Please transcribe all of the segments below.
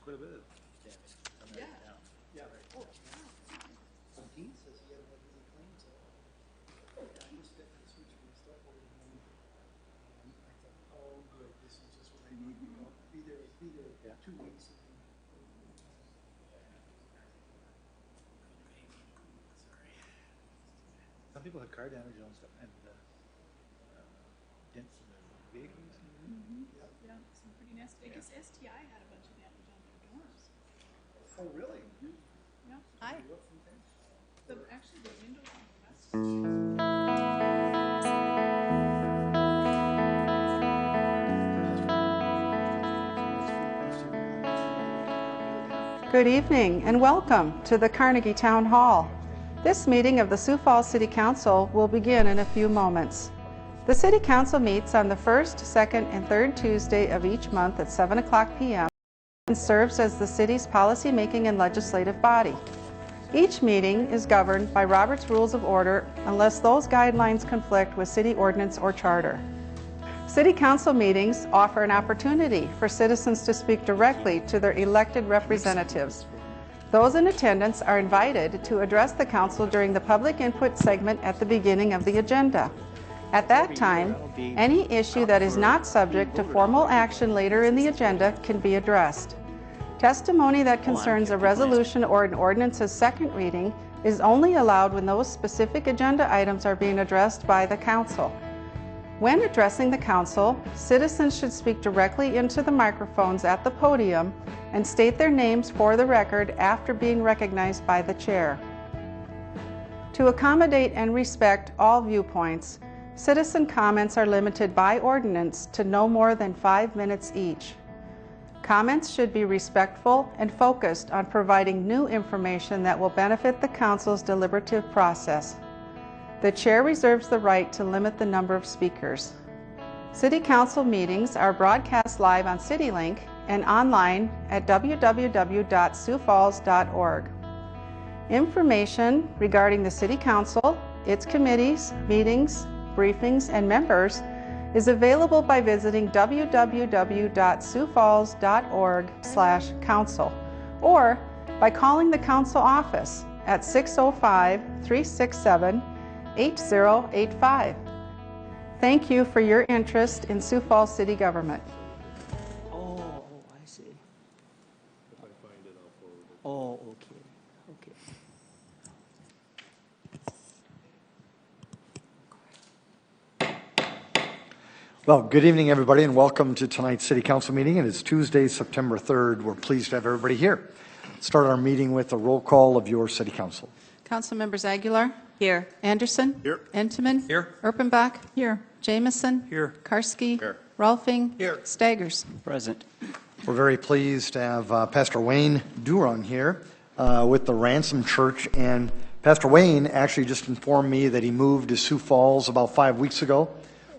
quite a bit of damage. Yeah. Yeah, right. Oh, yeah. Some Dean says he hadn't had any claims at all. Yeah, I just got to switch my stuff over to him. I thought, oh, good, this is just what I need. You know, be there Yeah. 2 weeks. Some people have car damage and stuff, and dents in their vehicles. Yeah, some pretty nasty. I guess STI had a bunch of damage on their doors. Oh, really? Yeah. Hi. Actually, the windows on the west. Good evening and welcome to the Carnegie Town Hall. This meeting of the Sioux Falls City Council will begin in a few moments. The City Council meets on the first, second, and third Tuesday of each month at 7 o'clock p.m. and serves as the city's policy-making and legislative body. Each meeting is governed by Robert's Rules of Order unless those guidelines conflict with city ordinance or charter. City Council meetings offer an opportunity for citizens to speak directly to their elected representatives. Those in attendance are invited to address the Council during the public input segment at the beginning of the agenda. At that time, any issue that is not subject to formal action later in the agenda can be addressed. Testimony that concerns a resolution or an ordinance's second reading is only allowed when those specific agenda items are being addressed by the Council. When addressing the Council, citizens should speak directly into the microphones at the podium and state their names for the record after being recognized by the Chair. To accommodate and respect all viewpoints, citizen comments are limited by ordinance to no more than 5 minutes each. Comments should be respectful and focused on providing new information that will benefit the Council's deliberative process. The Chair reserves the right to limit the number of speakers. City Council meetings are broadcast live on CityLink and online at www.siouxfalls.org. Information regarding the City Council, its committees, meetings, briefings, and members is available by visiting www.siouxfalls.org/council or by calling the Council office at 605-367-8085. Thank you for your interest in Sioux Falls City government. Oh, I see. If I find it, I'll forward it. Oh, okay. Well, good evening, everybody, and welcome to tonight's City Council meeting. It is Tuesday, September 3rd. We're pleased to have everybody here. Start our meeting with a roll call of your City Council. Council members Aguilar? Here. Anderson? Here. Entenmann? Here. Erpenbach? Here. Jameson? Here. Karski? Here. Rolfing? Here. Staggers? Present. We're very pleased to have Pastor Wayne Duron here with the Ransom Church. And Pastor Wayne actually just informed me that he moved to Sioux Falls about 5 weeks ago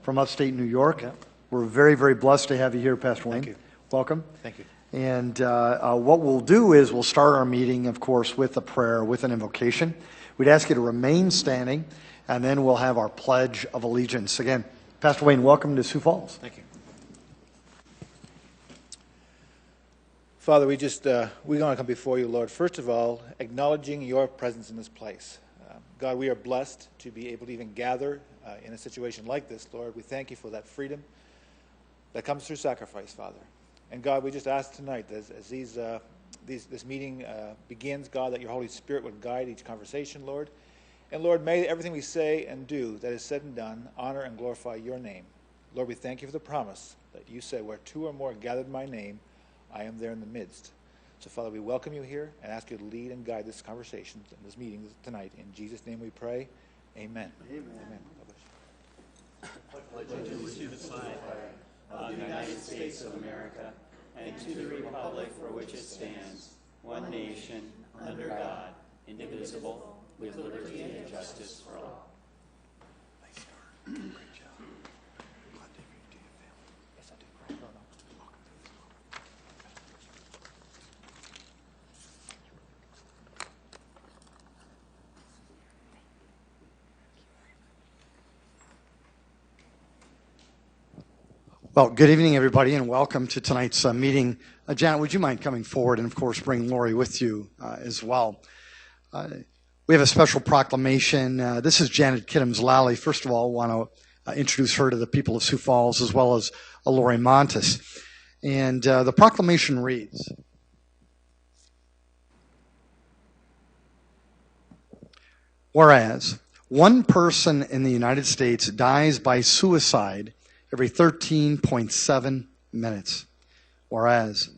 from upstate New York. Yeah. We're very, very blessed to have you here, Pastor Wayne. Thank you. Welcome. Thank you. And what we'll do is we'll start our meeting, of course, with a prayer, with an invocation. We'd ask you to remain standing, and then we'll have our Pledge of Allegiance. Again, Pastor Wayne, welcome to Sioux Falls. Thank you. Father, we want to come before you, Lord, first of all, acknowledging your presence in this place. God, we are blessed to be able to even gather in a situation like this, Lord. We thank you for that freedom that comes through sacrifice, Father. And God, we just ask tonight, as this meeting begins, God, that your Holy Spirit would guide each conversation, Lord. And Lord, may everything we say and do that is said and done honor and glorify your name. Lord, we thank you for the promise that you say, where two or more gathered in my name, I am there in the midst. So, Father, we welcome you here and ask you to lead and guide this conversation and this meeting tonight. In Jesus' name we pray. Amen. Amen. Amen. I pledge allegiance to the flag of the United States of America and to the republic for which it stands, one nation, under God, indivisible, with liberty and justice for all. Nice start. Great job. Glad to hear you do your family. Yes, I did. Right. No. Welcome. Well, good evening, everybody, and welcome to tonight's meeting. Janet, would you mind coming forward and, of course, bring Lori with you as well? We have a special proclamation. This is Janet Kittams-Lally. First of all, I want to introduce her to the people of Sioux Falls, as well as Lori Montes. And the proclamation reads, whereas one person in the United States dies by suicide every 13.7 minutes. Whereas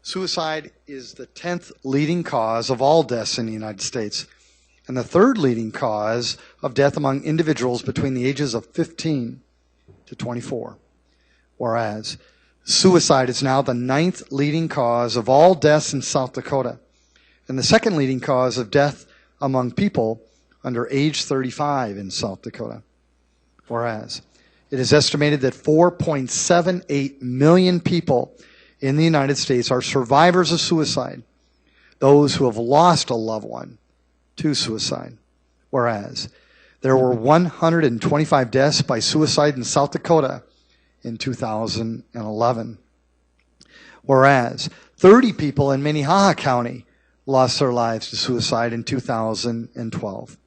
suicide is the 10th leading cause of all deaths in the United States and the 3rd leading cause of death among individuals between the ages of 15 to 24. Whereas suicide is now the 9th leading cause of all deaths in South Dakota and the 2nd leading cause of death among people under age 35 in South Dakota. Whereas it is estimated that 4.78 million people in the United States are survivors of suicide, those who have lost a loved one to suicide. Whereas there were 125 deaths by suicide in South Dakota in 2011. Whereas 30 people in Minnehaha County lost their lives to suicide in 2012.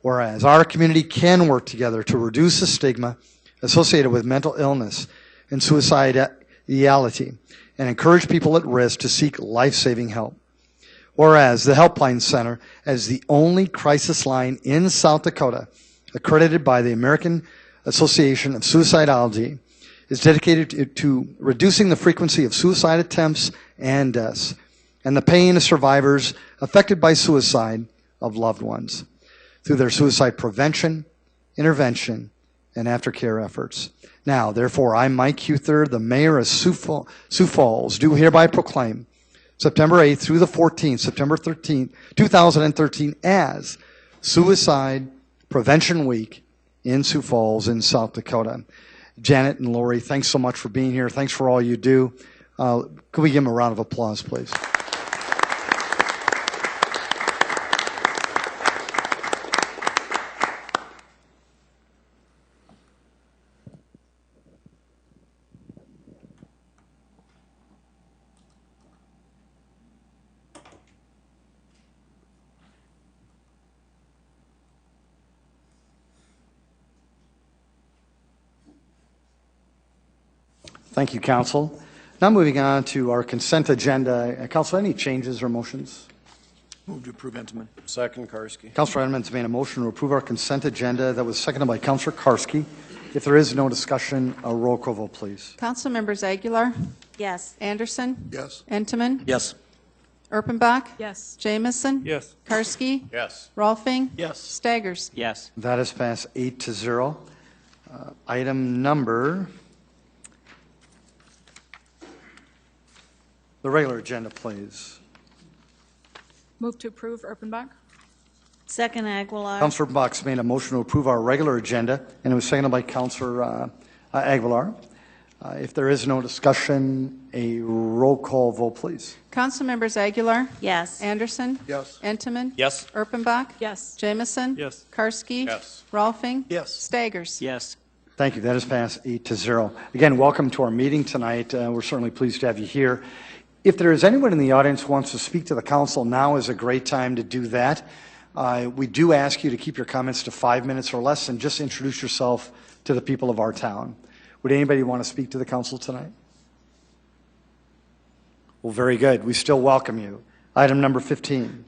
Whereas our community can work together to reduce the stigma associated with mental illness and suicidality and encourage people at risk to seek life-saving help. Whereas the Helpline Center, as the only crisis line in South Dakota accredited by the American Association of Suicidology, is dedicated to reducing the frequency of suicide attempts and deaths and the pain of survivors affected by suicide of loved ones through their suicide prevention, intervention, and aftercare efforts. Now, therefore, I, Mike Huther, the mayor of Sioux Falls, do hereby proclaim September 8th through the 14th, September 13th, 2013, as Suicide Prevention Week in Sioux Falls in South Dakota. Janet and Lori, thanks so much for being here. Thanks for all you do. Could we give them a round of applause, please? Thank you, Council. Now moving on to our consent agenda. Council, any changes or motions? Move to approve Entenmann. Second, Karski. Councilor Edmonds made a motion to approve our consent agenda. That was seconded by Councilor Karski. If there is no discussion, a roll call vote, please. Council members Aguilar, Yes. Anderson, Yes. Entenmann, Yes. Erpenbach, Yes. Jamison, Yes. Karski, Yes. Rolfing, Yes. Staggers. Yes. That is passed 8-0. Item number, the regular agenda, please. Move to approve Erpenbach? Second, Aguilar. Councilor Box made a motion to approve our regular agenda, and it was seconded by Councilor Aguilar. If there is no discussion, a roll call vote, please. Council members Aguilar, Yes. Anderson, Yes. Entenmann, Yes. Erpenbach, Yes. Jamison, Yes. Karski, Yes. Rolfing, Yes. Staggers. Yes. Thank you. That is passed 8-0. Again, welcome to our meeting tonight. We're certainly pleased to have you here. If there is anyone in the audience who wants to speak to the council, now is a great time to do that. We do ask you to keep your comments to 5 minutes or less and just introduce yourself to the people of our town. Would anybody want to speak to the council tonight? Well, very good. We still welcome you. Item number 15.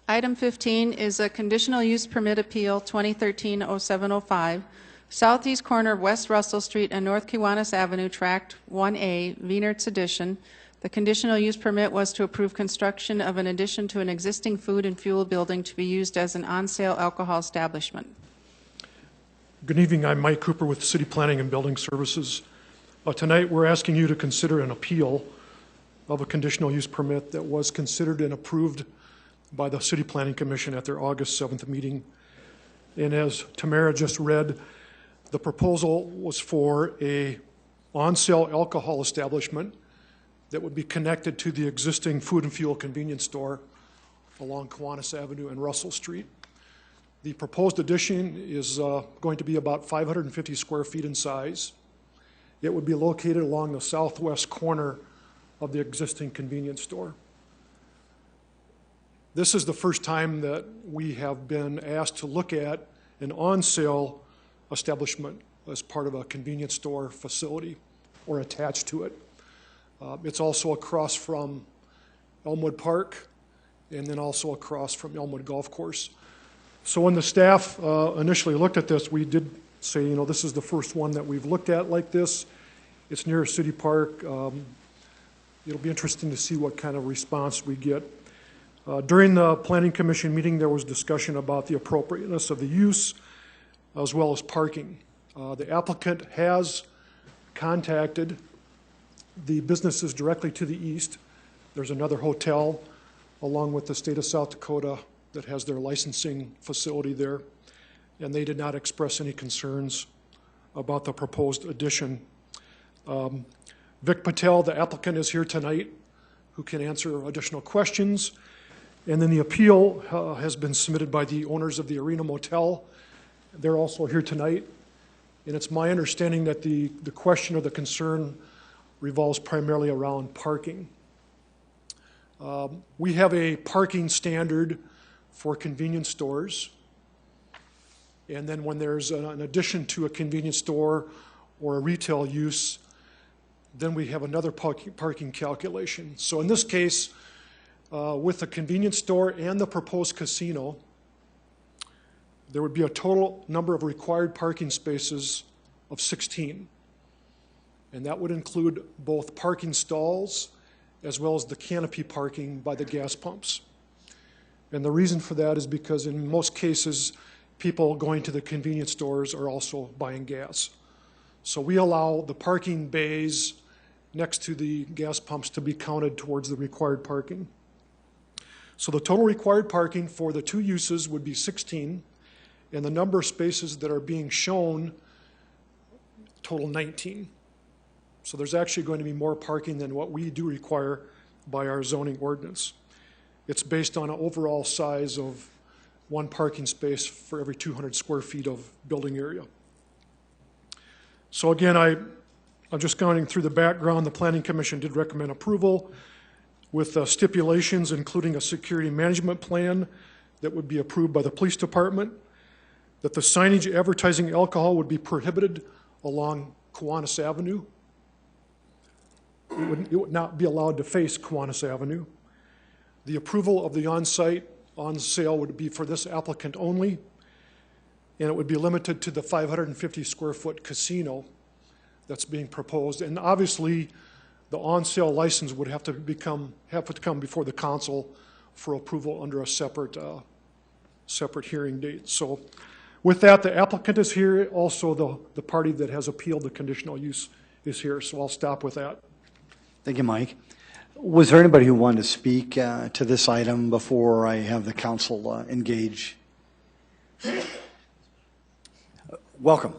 Item 15 is a conditional use permit appeal 2013-0705, southeast corner of West Russell Street and North Kiwanis Avenue, Tract 1A, Wienertz Addition. The conditional use permit was to approve construction of an addition to an existing food and fuel building to be used as an on-sale alcohol establishment. Good evening. I'm Mike Cooper with City Planning and Building Services. Tonight we're asking you to consider an appeal of a conditional use permit that was considered and approved by the City Planning Commission at their August 7th meeting. And as Tamara just read, the proposal was for a on-sale alcohol establishment that would be connected to the existing food and fuel convenience store along Kiwanis Avenue and Russell Street. The proposed addition is going to be about 550 square feet in size. It would be located along the southwest corner of the existing convenience store. This is the first time that we have been asked to look at an on-sale establishment as part of a convenience store facility or attached to it. It's also across from Elmwood Park and then also across from Elmwood Golf Course. So when the staff initially looked at this, we did say, you know, this is the first one that we've looked at like this. It's near a city park. It'll be interesting to see what kind of response we get. During the Planning Commission meeting, there was discussion about the appropriateness of the use as well as parking. The applicant has contacted the businesses directly to the east. There's another hotel along with the state of South Dakota that has their licensing facility there, and they did not express any concerns about the proposed addition. Vic Patel, the applicant, is here tonight, who can answer additional questions. And then the appeal has been submitted by the owners of the Arena Motel. They're also here tonight. And it's my understanding that the question or the concern revolves primarily around parking. We have a parking standard for convenience stores. And then when there's an addition to a convenience store or a retail use, then we have another parking calculation. So in this case, with the convenience store and the proposed casino, there would be a total number of required parking spaces of 16. And that would include both parking stalls as well as the canopy parking by the gas pumps. And the reason for that is because in most cases, people going to the convenience stores are also buying gas. So we allow the parking bays next to the gas pumps to be counted towards the required parking. So the total required parking for the two uses would be 16, and the number of spaces that are being shown total 19. So there's actually going to be more parking than what we do require by our zoning ordinance. It's based on an overall size of one parking space for every 200 square feet of building area. So again, I'm just going through the background. The Planning Commission did recommend approval with stipulations, including a security management plan that would be approved by the police department, that the signage advertising alcohol would be prohibited along Kiwanis Avenue. It would not be allowed to face Kiwanis Avenue. The approval of the on-site, on-sale would be for this applicant only, and it would be limited to the 550 square foot casino that's being proposed. And obviously, the on-sale license would have to come before the council for approval under a separate hearing date. So with that, the applicant is here. Also, the party that has appealed the conditional use is here. So I'll stop with that. Thank you, Mike. Was there anybody who wanted to speak to this item before I have the council engage? Welcome.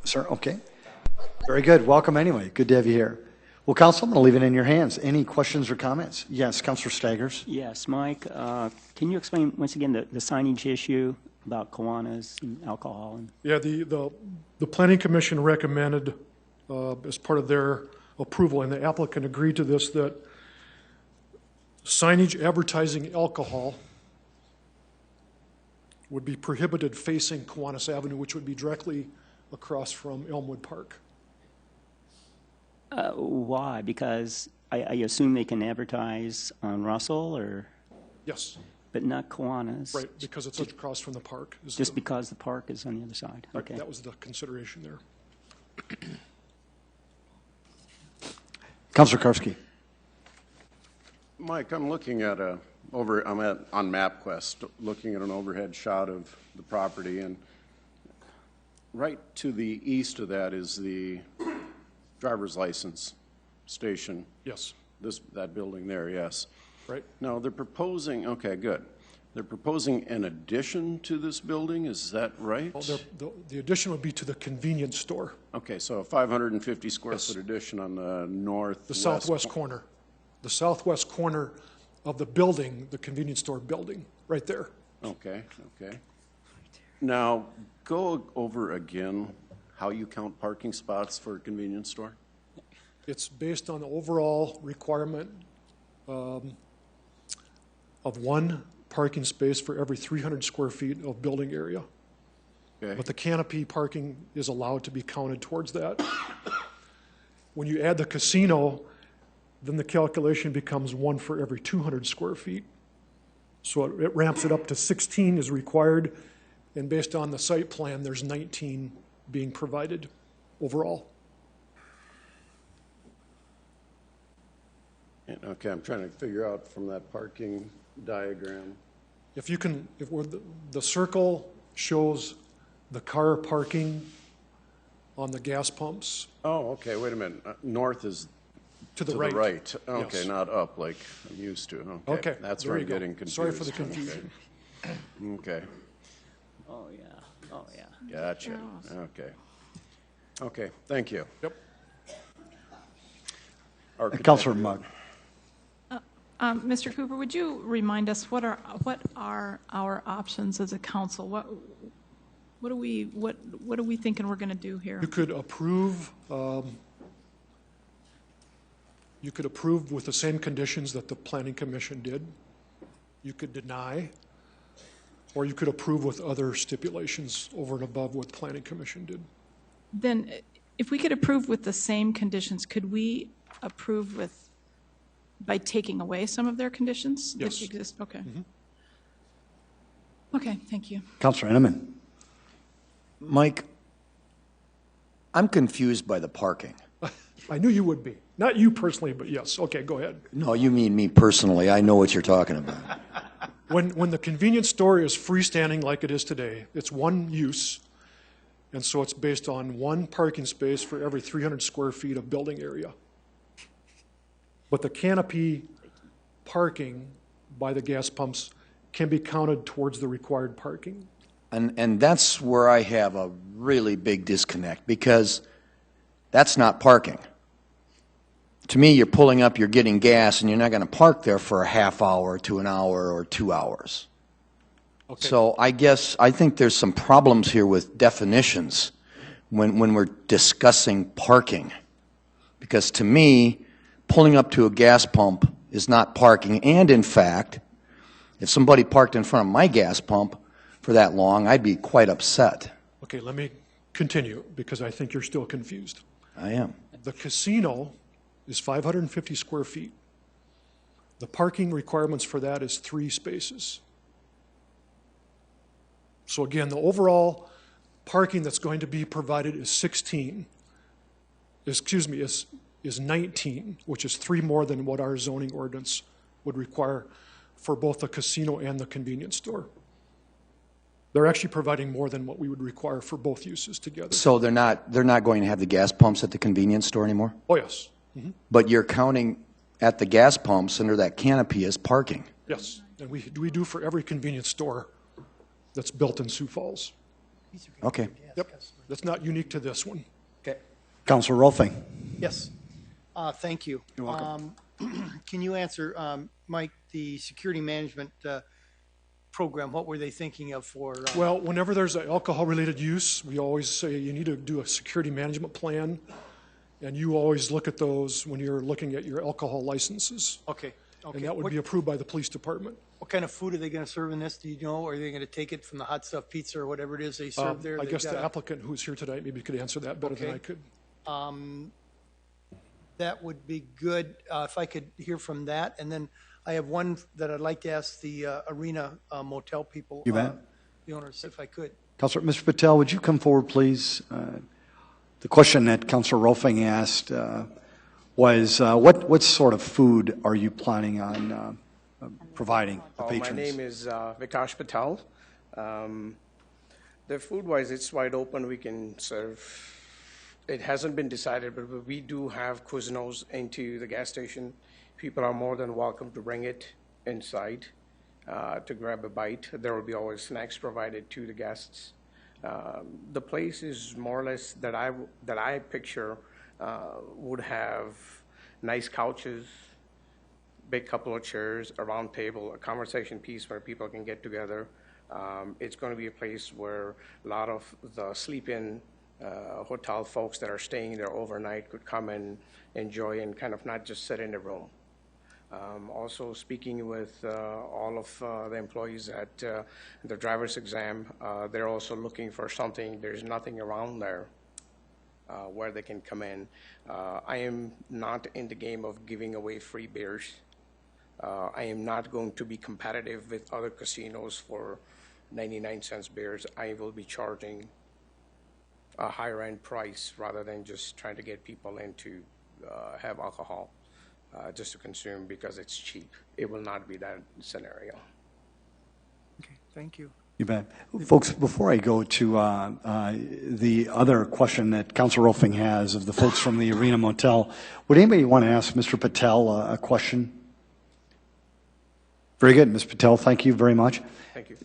Sir, okay. Very good. Welcome anyway. Good to have you here. Well, Council, I'm going to leave it in your hands. Any questions or comments? Yes, Councilor Staggers. Yes, Mike, can you explain once again the signage issue about Kiwanis and alcohol? And Yeah, the Planning Commission recommended as part of their approval, and the applicant agreed to this, that signage advertising alcohol would be prohibited facing Kiwanis Avenue, which would be directly across from Elmwood Park. Why? Because I assume they can advertise on Russell, or Yes, but not Kiwanis. right, because it's across from the park. Just because the park is on the other side. Right, Okay. that was the consideration there. Councilor Karski. Mike, I'm looking at on MapQuest, looking at an overhead shot of the property, and right to the east of that is the driver's license station. Yes, That building there, yes. right. Now, they're proposing, okay, good. They're proposing an addition to this building, is that right? Well, the addition would be to the convenience store, Okay, so a 550 square Yes. foot addition on the north. the southwest corner. The southwest corner of the building, the convenience store building, right there. Okay, okay. Now, go over again how you count parking spots for a convenience store? It's based on the overall requirement of one parking space for every 300 square feet of building area. Okay. But the canopy parking is allowed to be counted towards that. When you add the casino, then the calculation becomes 1 for every 200 square feet. So it ramps it up to 16 is required, and based on the site plan, there's 19 being provided overall. Okay, I'm trying to figure out from that parking diagram. If you can, if we're the circle shows the car parking on the gas pumps. Oh, okay, wait a minute. North is to the right. right. Okay, Yes. not up like I'm used to. Okay, That's there where you I'm go. getting confused. Sorry for the confusion. Okay. Oh, yeah. Oh, yeah. Gotcha. Okay. Okay, thank you. Yep. Councilor Mugg. Mr. Cooper, would you remind us what are our options as a council? What are we thinking we're going to do here? You could approve. You could approve with the same conditions that the Planning Commission did. You could deny, or you could approve with other stipulations over and above what the Planning Commission did. Then, if we could approve with the same conditions, could we approve with, by taking away some of their conditions that Yes. exist? Okay. Okay, thank you. Councilor Enneman. Mike, I'm confused by the parking. I knew you would be. Not you personally, but yes. Okay, go ahead. No, you mean me personally. I know what you're talking about. When the convenience store is freestanding like it is today, it's one use, and so it's based on one parking space for every 300 square feet of building area. But the canopy parking by the gas pumps can be counted towards the required parking. And that's where I have a really big disconnect, because that's not parking. To me, you're pulling up, you're getting gas, and you're not going to park there for a half hour to an hour or 2 hours. Okay. So I think there's some problems here with definitions when we're discussing parking. Because to me, pulling up to a gas pump is not parking. And in fact, if somebody parked in front of my gas pump for that long, I'd be quite upset. Okay, let me continue, because I think you're still confused. I am. The casino is 550 square feet. The parking requirements for that is 3 spaces. So again, the overall parking that's going to be provided is 19, which is 3 more than what our zoning ordinance would require for both the casino and the convenience store. They're actually providing more than what we would require for both uses together. So they're not going to have the gas pumps at the convenience store anymore? Oh, yes. But you're counting at the gas pumps under that canopy as parking? Yes, and we do for every convenience store that's built in Sioux Falls. Okay. Yep, that's not unique to this one. Okay. Councilor Rolfing. Yes. Thank you. You're welcome. Can you answer, Mike, the security management program, what were they thinking of for? Well, whenever there's an alcohol-related use, we always say you need to do a security management plan, and you always look at those when you're looking at your alcohol licenses. Okay. And that would be approved by the police department. What kind of food are they going to serve in this? Do you know? Or are they going to take it from the hot stuff pizza or whatever it is they serve there? I They've guess got the applicant who's here tonight maybe could answer that better than I could. That would be good if I could hear from that. And then I have one that I'd like to ask the Arena Motel people, You bet. the owners, if I could. Councilor, Mr. Patel, would you come forward, please? The question that Councilor Rolfing asked was, what sort of food are you planning on providing the patrons? My name is Vikash Patel. The food-wise, it's wide open. We can serve. It hasn't been decided, but we do have Cuisinos into the gas station. People are more than welcome to bring it inside to grab a bite. There will be always snacks provided to the guests. The place is more or less that I picture would have nice couches, big couple of chairs, a round table, a conversation piece where people can get together. It's going to be a place where a lot of the sleep-in hotel folks that are staying there overnight could come and enjoy and kind of not just sit in the room. Also speaking with all of the employees at the driver's exam, they're also looking for something. There's nothing around there where they can come in. I am not in the game of giving away free beers. I am not going to be competitive with other casinos for 99-cent beers. I will be charging a higher end price rather than just trying to get people in to have alcohol just to consume because it's cheap. It will not be that scenario. Okay, thank you. You bet. Folks, before I go to the other question that Councilor Rolfing has of the folks from the Arena Motel, would anybody want to ask Mr. Patel a question? Very good, Ms. Patel, thank you very much. Thank you.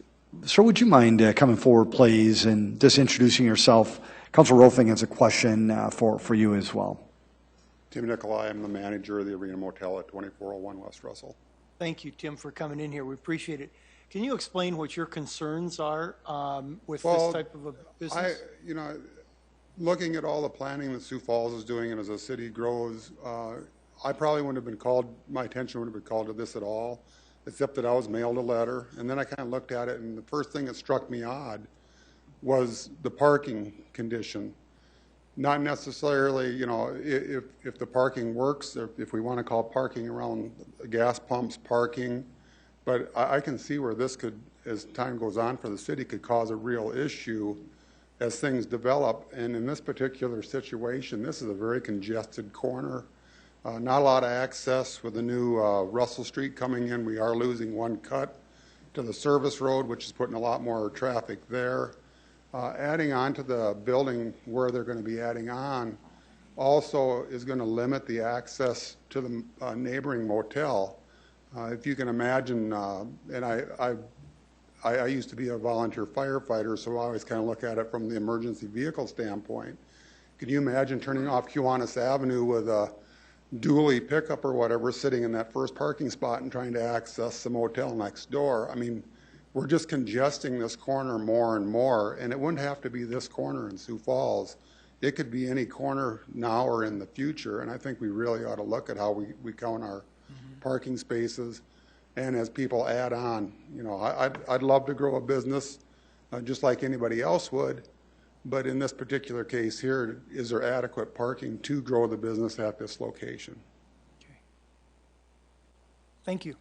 Sir, would you mind coming forward, please, and just introducing yourself? Councilor Rolfing has a question for you as well. Tim Nicolai, I'm the manager of the Arena Motel at 2401 West Russell. Thank you, Tim, for coming in here. We appreciate it. Can you explain what your concerns are with this type of a business? Looking at all the planning that Sioux Falls is doing and as the city grows, I probably wouldn't have been called, my attention wouldn't have been called to this at all, except that I was mailed a letter. And then I kind of looked at it, and the first thing that struck me odd was the parking condition. Not necessarily, if the parking works, if we want to call parking around gas pumps parking, but I can see where this could, as time goes on for the city, could cause a real issue as things develop. And in this particular situation, this is a very congested corner. Not a lot of access with the new Russell Street coming in. We are losing one cut to the service road, which is putting a lot more traffic there. Adding on to the building where they're going to be adding on also is going to limit the access to the neighboring motel. If you can imagine, and I used to be a volunteer firefighter, so I always kind of look at it from the emergency vehicle standpoint. Can you imagine turning off Kiwanis Avenue with a dually pickup or whatever sitting in that first parking spot and trying to access the motel next door? I mean, we're just congesting this corner more and more, and it wouldn't have to be this corner in Sioux Falls. It could be any corner now or in the future, and I think we really ought to look at how we count our parking spaces. And as people add on, I'd love to grow a business just like anybody else would, but in this particular case here, is there adequate parking to grow the business at this location? Okay. Thank you.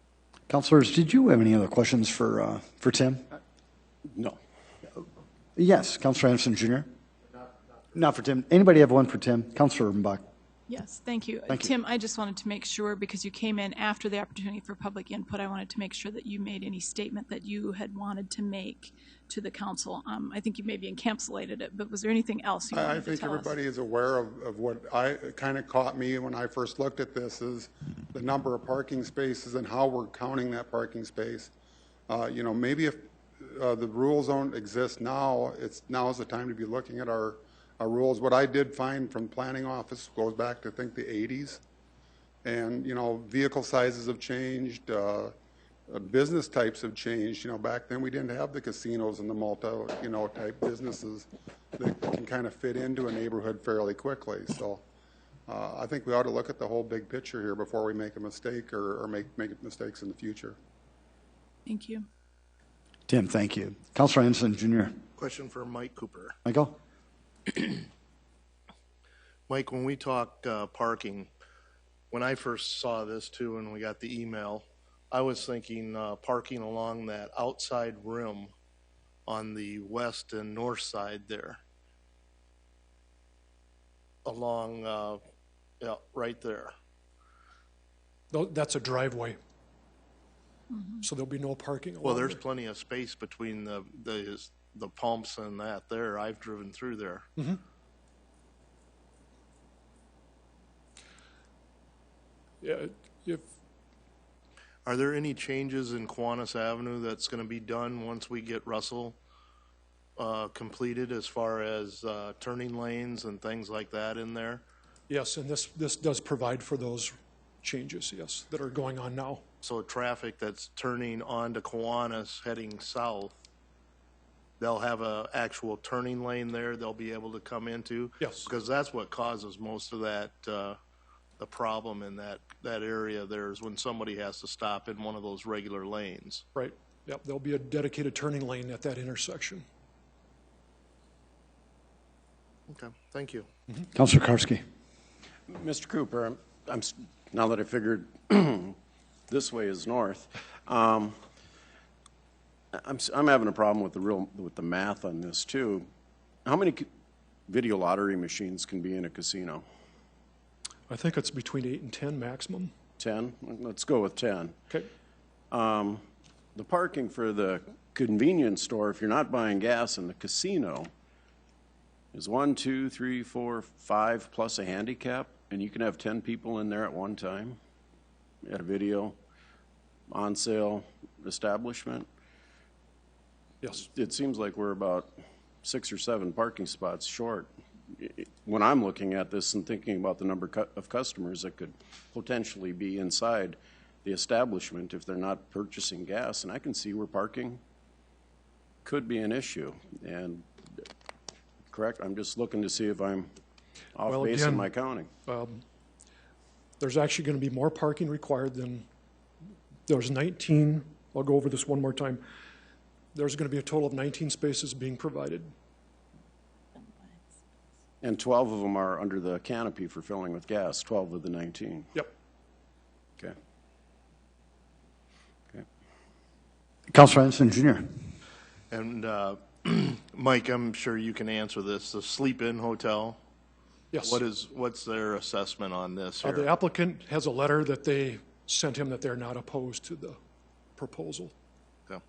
Councilors, did you have any other questions for Tim? No. Yes, Councilor Anderson Jr. Not for Tim. Anybody have one for Tim? Councilor Mbach. Yes, thank you. Thank you. Tim, I just wanted to make sure, because you came in after the opportunity for public input, I wanted to make sure that you made any statement that you had wanted to make to the council. I think you maybe encapsulated it, but was there anything else you wanted to tell us? I think everybody is aware of what kind of caught me when I first looked at this is the number of parking spaces and how we're counting that parking space. Maybe if the rules don't exist now, now's the time to be looking at our rules. What I did find from planning office goes back to, I think, the 80s. And, vehicle sizes have changed. Business types have changed. Back then we didn't have the casinos and the type businesses that can kind of fit into a neighborhood fairly quickly. So I think we ought to look at the whole big picture here before we make a mistake or make mistakes in the future. Thank you. Tim, thank you. Councilor Anderson Jr. Question for Mike Cooper. Michael? Mike, when we talk parking, when I first saw this too and we got the email, I was thinking parking along that outside rim on the west and north side there. Along, right there. That's a driveway. Mm-hmm. So there'll be no parking along Well, there's there. plenty of space between the pumps and that there. I've driven through there. Mm-hmm. Yeah, Are there any changes in Kiwanis Avenue that's going to be done once we get Russell completed as far as turning lanes and things like that in there? Yes, and this does provide for those changes, yes, that are going on now. So traffic that's turning onto Kiwanis heading south they'll have a actual turning lane there they'll be able to come into? Yes. Because that's what causes most of that, the problem in that area there is when somebody has to stop in one of those regular lanes. Right. Yep, there'll be a dedicated turning lane at that intersection. Okay, thank you. Councilor Karski. Mr. Cooper, now that I figured this way is north, I'm having a problem with the math on this too. How many video lottery machines can be in a casino? I think it's between 8 and 10 maximum. 10? Let's go with 10. Okay. The parking for the convenience store, if you're not buying gas in the casino, is 1, 2, 3, 4, 5 plus a handicap, and you can have 10 people in there at one time at a video on sale establishment. Yes. It seems like we're about 6 or 7 parking spots short. When I'm looking at this and thinking about the number of customers that could potentially be inside the establishment if they're not purchasing gas, and I can see where parking could be an issue. And correct, I'm just looking to see if I'm off base in my counting. There's actually going to be more parking required than, there's 19, I'll go over this one more time. There's going to be a total of 19 spaces being provided. And 12 of them are under the canopy for filling with gas, 12 of the 19. Yep. Okay. Okay. Councilor Anderson, Jr. And Mike, I'm sure you can answer this. The sleep-in hotel? Yes. What's their assessment on this here? The applicant has a letter that they sent him that they're not opposed to the proposal. Okay.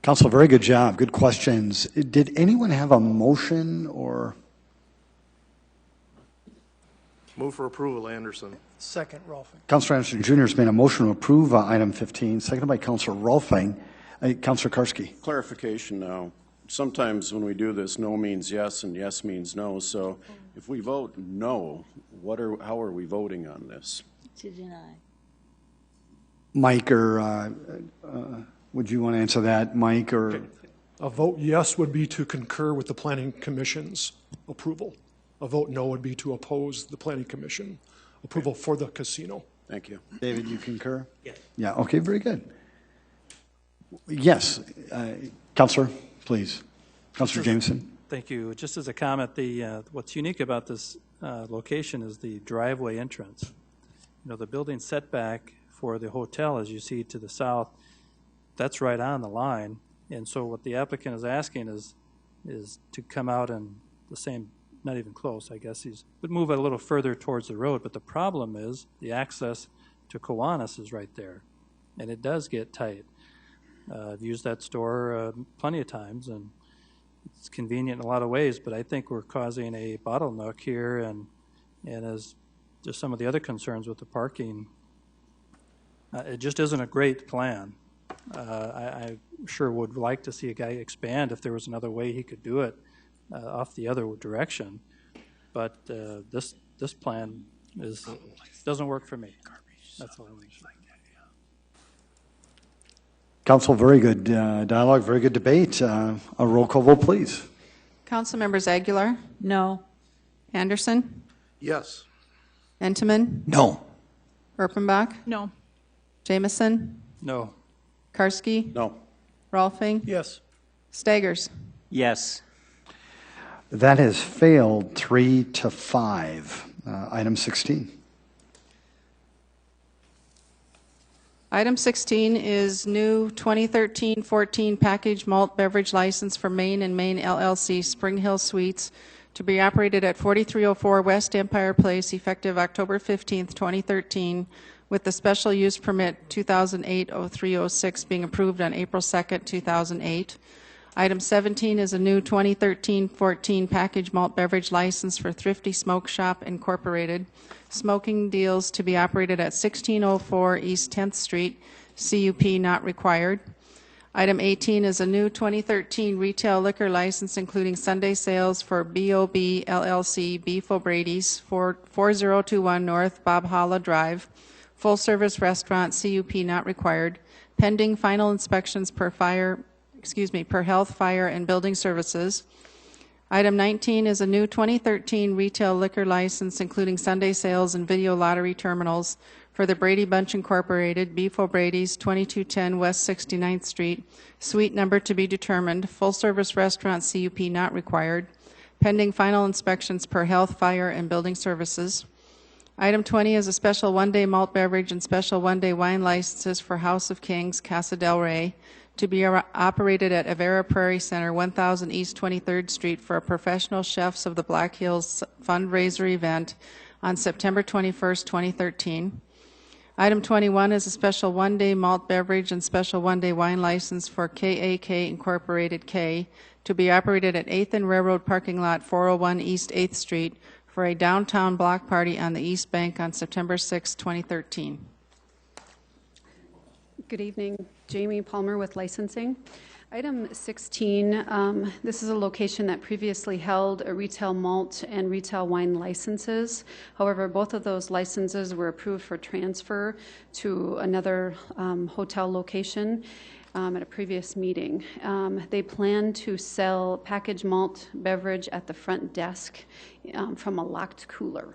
Council, very good job. Good questions. Did anyone have a motion or? Move for approval, Anderson. Second, Rolfing. Councilor Anderson Jr. has made a motion to approve item 15, seconded by Councilor Rolfing. Councilor Karski. Clarification now. Sometimes when we do this, no means yes and yes means no. So if we vote no, how are we voting on this? To deny. Mike, or would you want to answer that, Mike? Or Okay. A vote yes would be to concur with the Planning Commission's approval. A vote no would be to oppose the Planning Commission approval for the casino. Thank you. David, you concur? Yes. Yeah, okay, very good. Yes, Councilor, please. Councilor Jameson. Thank you. Just as a comment, what's unique about this location is the driveway entrance. You know, the building setback for the hotel, as you see to the south, that's right on the line. And so what the applicant is asking is to come out in the same, not even close, I guess. Would move it a little further towards the road, but the problem is the access to Kiwanis is right there, and it does get tight. I've used that store plenty of times, and it's convenient in a lot of ways, but I think we're causing a bottleneck here, and as just some of the other concerns with the parking, it just isn't a great plan. I sure would like to see a guy expand if there was another way he could do it off the other direction, but this plan doesn't work for me. That's all I want to say. Council, very good dialogue, very good debate. A roll call vote, please. Council members Aguilar, No. Anderson, Yes. Entenmann, No. Erpenbach, No. Jameson, No. Karski, No. Rolfing, Yes. Staggers. Yes. That has failed 3-5. Item 16. Item 16 is new 2013-14 package malt beverage license for Main and Main LLC Spring Hill Suites to be operated at 4304 West Empire Place effective October 15th, 2013, with the special use permit 2008-0306 being approved on April 2nd, 2008. Item 17 is a new 2013-14 package malt beverage license for Thrifty Smoke Shop Incorporated. Smoking deals to be operated at 1604 East 10th Street, CUP not required. Item 18 is a new 2013 retail liquor license including Sunday sales for B.O.B. LLC Beef O'Brady's, 4021 North Bob Holla Drive. Full-service restaurant, CUP not required. pending final inspections per health, fire, and building services. Item 19 is a new 2013 retail liquor license, including Sunday sales and video lottery terminals for the Brady Bunch Incorporated, Beef O'Brady's, 2210 West 69th Street, suite number to be determined, full-service restaurant CUP not required, pending final inspections per health, fire, and building services. Item 20 is a special one-day malt beverage and special one-day wine licenses for House of Kings, Casa del Rey, to be operated at Avera Prairie Center, 1000 East 23rd Street for a professional chefs of the Black Hills fundraiser event on September 21st, 2013. Item 21 is a special one-day malt beverage and special one-day wine license for KAK Incorporated K to be operated at 8th and Railroad Parking Lot, 401 East 8th Street for a downtown block party on the East Bank on September 6, 2013. Good evening. Jamie Palmer with licensing. Item 16, this is a location that previously held a retail malt and retail wine licenses. However, both of those licenses were approved for transfer to another hotel location at a previous meeting. They plan to sell packaged malt beverage at the front desk from a locked cooler.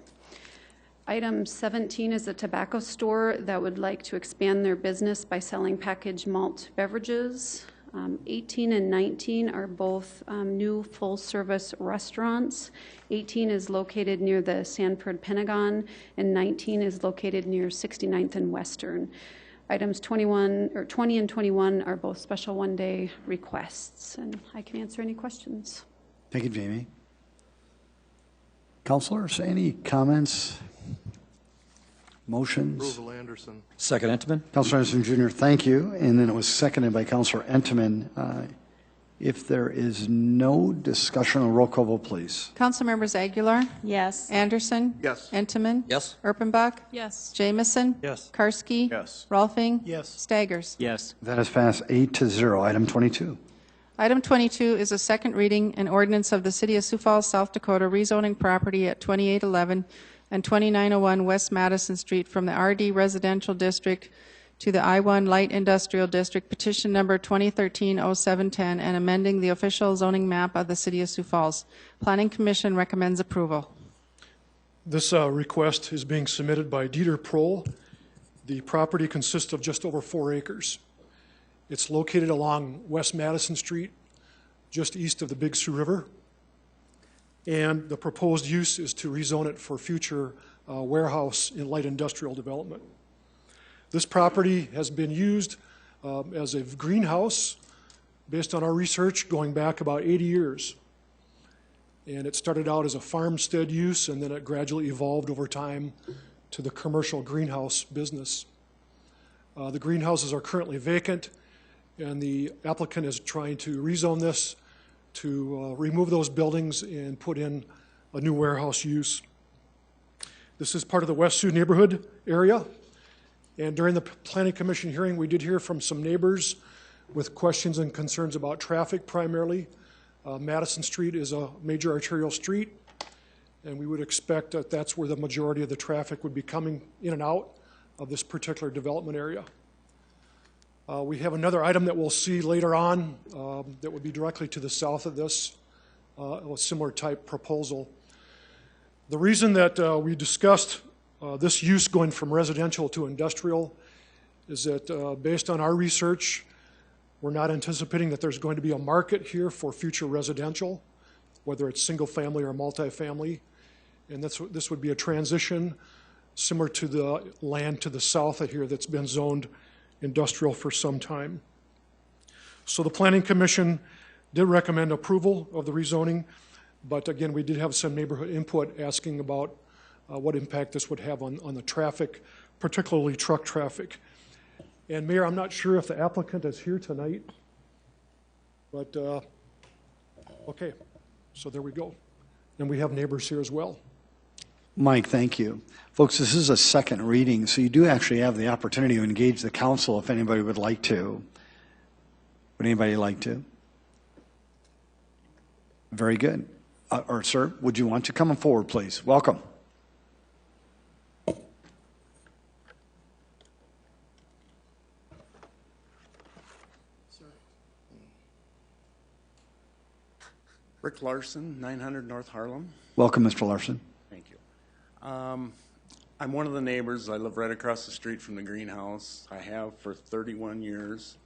Item 17 is a tobacco store that would like to expand their business by selling packaged malt beverages. 18 and 19 are both new full-service restaurants. 18 is located near the Sanford Pentagon, and 19 is located near 69th and Western. Items 20 and 21 are both special one-day requests, and I can answer any questions. Thank you, Jamie. Councilors, any comments? Motions? Approval Anderson. Second, Entenmann. Councilor Anderson Jr., thank you. And then it was seconded by Councilor Entenmann. If there is no discussion, a roll call vote, please. Councilmembers Aguilar? Yes. Anderson? Yes. Entenmann? Yes. Erpenbach? Yes. Jamison? Yes. Karski? Yes. Rolfing? Yes. Staggers? Yes. That is passed 8-0. Item 22. Item 22 is a second reading, an ordinance of the City of Sioux Falls, South Dakota, rezoning property at 2811 and 2901 West Madison Street from the RD Residential District to the I-1 Light Industrial District, petition number 2013-0710, and amending the official zoning map of the City of Sioux Falls. Planning Commission recommends approval. This request is being submitted by Dieter Prohl. The property consists of just over 4 acres. It's located along West Madison Street, just east of the Big Sioux River. And the proposed use is to rezone it for future warehouse in light industrial development. This property has been used as a greenhouse based on our research going back about 80 years. And it started out as a farmstead use, and then it gradually evolved over time to the commercial greenhouse business. The greenhouses are currently vacant, and the applicant is trying to rezone this to remove those buildings and put in a new warehouse use. This is part of the West Sioux neighborhood area. And during the Planning Commission hearing, we did hear from some neighbors with questions and concerns about traffic primarily. Madison Street is a major arterial street, and we would expect that that's where the majority of the traffic would be coming in and out of this particular development area. We have another item that we'll see later on that would be directly to the south of this, a similar type proposal. The reason that we discussed this use going from residential to industrial is that based on our research, we're not anticipating that there's going to be a market here for future residential, whether it's single family or multifamily. And this would be a transition similar to the land to the south of here that's been zoned industrial for some time. So the Planning Commission did recommend approval of the rezoning, but again, we did have some neighborhood input asking about what impact this would have on the traffic, particularly truck traffic. And Mayor, I'm not sure if the applicant is here tonight, but okay, so there we go. And we have neighbors here as well. Mike, thank you. Folks, this is a second reading, so you do actually have the opportunity to engage the council if anybody would like to. Would anybody like to? Very good. Or, sir, would you want to come forward, please? Welcome. Rick Larson, 900 North Harlem. Welcome, Mr. Larson. Thank you. I'm one of the neighbors. I live right across the street from the greenhouse. I have for 31 years.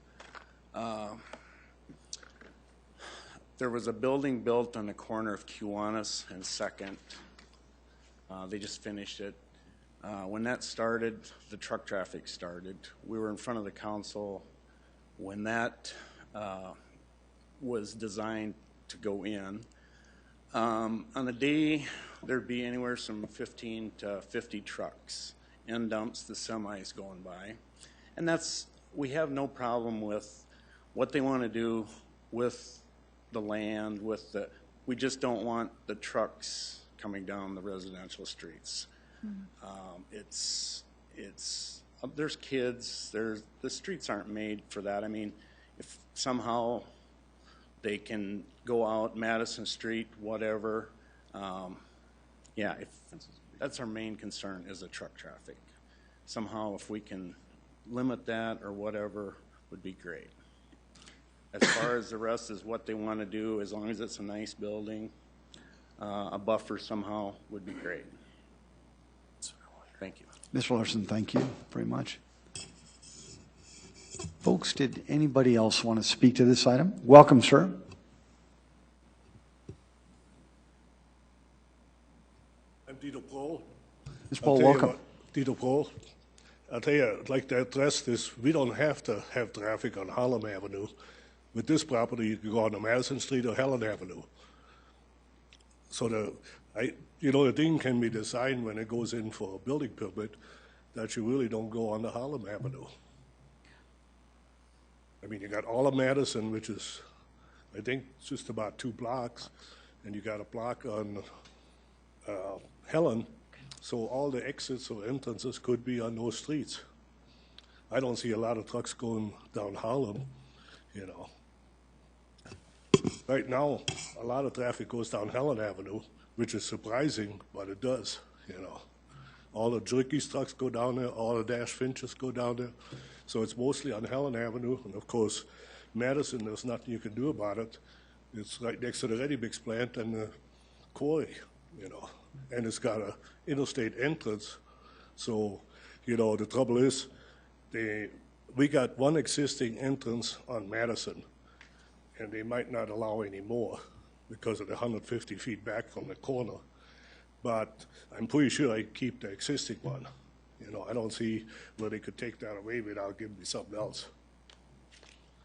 There was a building built on the corner of Kiwanis and 2nd. They just finished it. When that started, the truck traffic started. We were in front of the council when that was designed to go in. On the day, there'd be anywhere from 15 to 50 trucks, end dumps, the semis going by. And we have no problem with what they want to do with the land, we just don't want the trucks coming down the residential streets. There's kids, the streets aren't made for that. I mean, if somehow they can go out Madison Street, whatever, that's our main concern is the truck traffic. Somehow if we can limit that or whatever would be great. As far as the rest is what they want to do, as long as it's a nice building, a buffer somehow would be great. Thank you. Mr. Larson, thank you very much. Folks, did anybody else want to speak to this item? Welcome, sir. I'm Dieter Prohl. Mr. Prohl, welcome. Dieter Prohl. I'll tell you, I'd like to address this. We don't have to have traffic on Harlem Avenue. With this property, you can go on to Madison Street or Helen Avenue. So the thing can be designed when it goes in for a building permit that you really don't go on the Harlem Avenue. I mean, you got all of Madison, which is, I think, just about 2 blocks, and you got a block on Helen, so all the exits or entrances could be on those streets. I don't see a lot of trucks going down Harlem, you know. Right now, a lot of traffic goes down Helen Avenue, which is surprising, but it does, you know. All the Jerky's trucks go down there, all the Dash Finches go down there. So it's mostly on Helen Avenue, and of course, Madison, there's nothing you can do about it. It's right next to the ready mix plant and the quarry, you know. And it's got an interstate entrance. So, you know, the trouble is, we got one existing entrance on Madison, and they might not allow any more because of the 150 feet back from the corner. But I'm pretty sure I keep the existing one. You know, I don't see where they could take that away without giving me something else.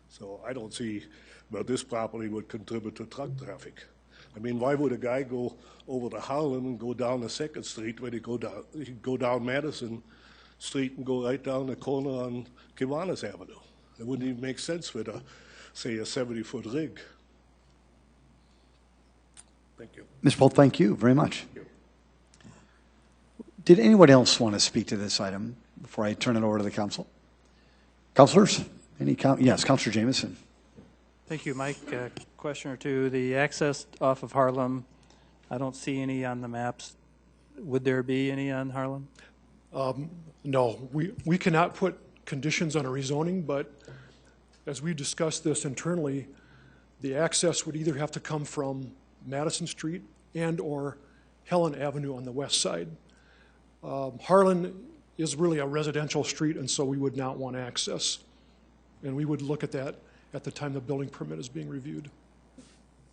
So I don't see where this property would contribute to truck traffic. I mean, why would a guy go over to Harlem and go down the 2nd Street when he can go down Madison Street and go right down the corner on Kiwanis Avenue? It wouldn't even make sense with say, a 70-foot rig. Thank you. Ms. Pohl, thank you very much. Did anyone else want to speak to this item before I turn it over to the council? Councilors? Yes, Councilor Jameson. Thank you, Mike. Question or two. The access off of Harlem, I don't see any on the maps. Would there be any on Harlem? No, we cannot put conditions on a rezoning, but as we discussed this internally, the access would either have to come from Madison Street and or Helen Avenue on the west side. Harlan is really a residential street, and so we would not want access. And we would look at that at the time the building permit is being reviewed.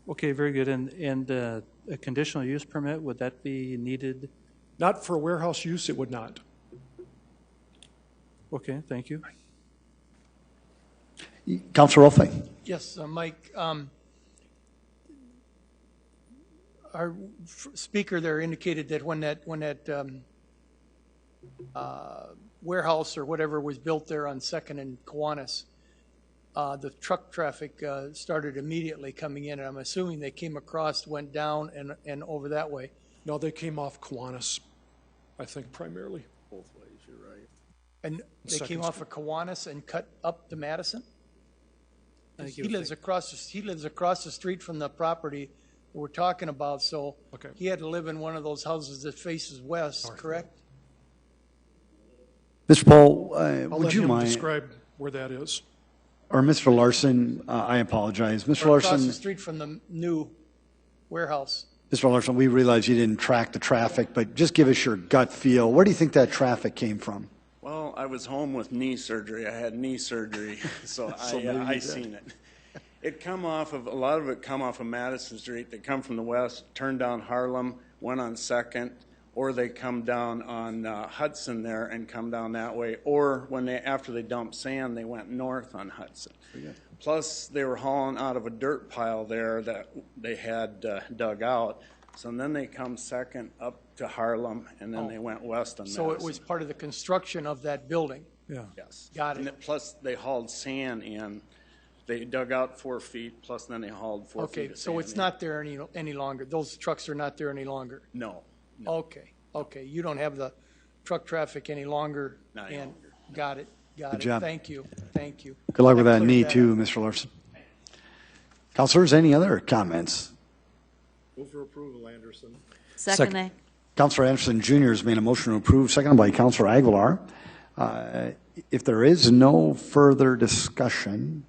Okay, very good. And a conditional use permit, would that be needed? Not for warehouse use, it would not. Okay, thank you. Councilor Rolfe. Yes, Mike. Our speaker there indicated that when that warehouse or whatever was built there on 2nd and Kiwanis, the truck traffic started immediately coming in, and I'm assuming they came across, went down, and over that way. No, they came off Kiwanis, I think, primarily. Both ways, you're right. And they came off of Kiwanis and cut up to Madison? He lives across the street from the property we're talking about, so he had to live in one of those houses that faces west, correct? Mr. Pohl, I'll would you mind? Describe where that is. Or Mr. Larson, I apologize. Mr. Or Larson. across the street from the new warehouse. Mr. Larson, we realize you didn't track the traffic, but just give us your gut feel. Where do you think that traffic came from? Well, I was home with knee surgery. I had knee surgery, so I seen it. It come off of, a lot of it come off of Madison Street. They come from the west, turned down Harlem, went on 2nd, or they come down on Hudson there and come down that way. Or when after they dumped sand, they went north on Hudson. Plus, they were hauling out of a dirt pile there that they had dug out. So then they come 2nd up to Harlem, and then they went west on So Madison. it was part of the construction of that building. Yeah. Yes. Got it. And plus, they hauled sand in. They dug out 4 feet, plus then they hauled 4 feet Okay, of so sand it's in. not there any longer. Those trucks are not there any longer. No. Okay, okay. You don't have the truck traffic any longer. Not any longer. Got it, got Good it. job. Thank you, thank you. Good luck with that cleared knee, that too, up. Mr. Larson. Councilors, any other comments? Move for approval, Anderson. Second. Councilor Anderson Jr. has made a motion to approve, seconded by Councilor Aguilar. If there is no further discussion,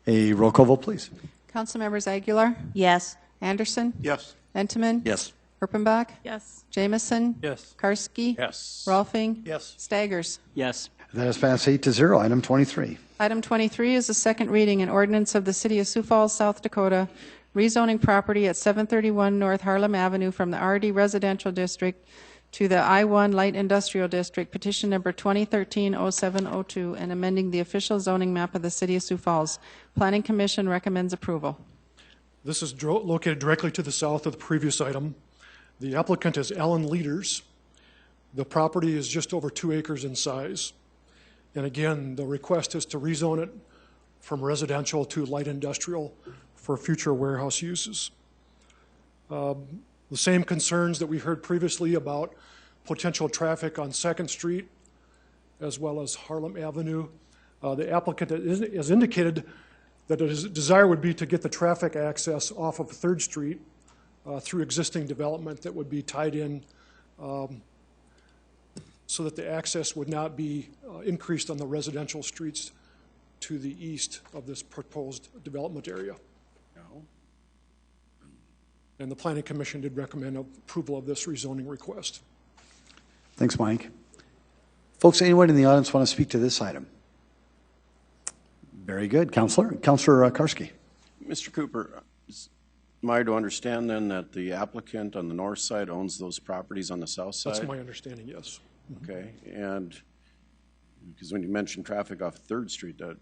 a roll call vote, please. Councilmembers Aguilar? Yes. Anderson? Yes. Entenmann? Yes. Erpenbach? Yes. Jamison? Yes. Karski? Yes. Rolfing? Yes. Staggers? Yes. That is passed 8-0. Item 23. Item 23 is the second reading and ordinance of the City of Sioux Falls, South Dakota, rezoning property at 731 North Harlem Avenue from the RD Residential District to the I-1 Light Industrial District, petition number 2013-0702, and amending the official zoning map of the City of Sioux Falls. Planning Commission recommends approval. This is located directly to the south of the previous item. The applicant is Alan Leaders. The property is just over 2 acres in size. And again, the request is to rezone it from residential to light industrial for future warehouse uses. The same concerns that we heard previously about potential traffic on 2nd Street as well as Harlem Avenue. The applicant has indicated that his desire would be to get the traffic access off of 3rd Street through existing development that would be tied in so that the access would not be increased on the residential streets to the east of this proposed development area. And the Planning Commission did recommend approval of this rezoning request. Thanks, Mike. Folks, anyone in the audience want to speak to this item? Very good. Councilor Karski. Mr. Cooper, am I to understand then that the applicant on the north side owns those properties on the south side? That's my understanding, yes. Okay, and because when you mentioned traffic off 3rd Street, that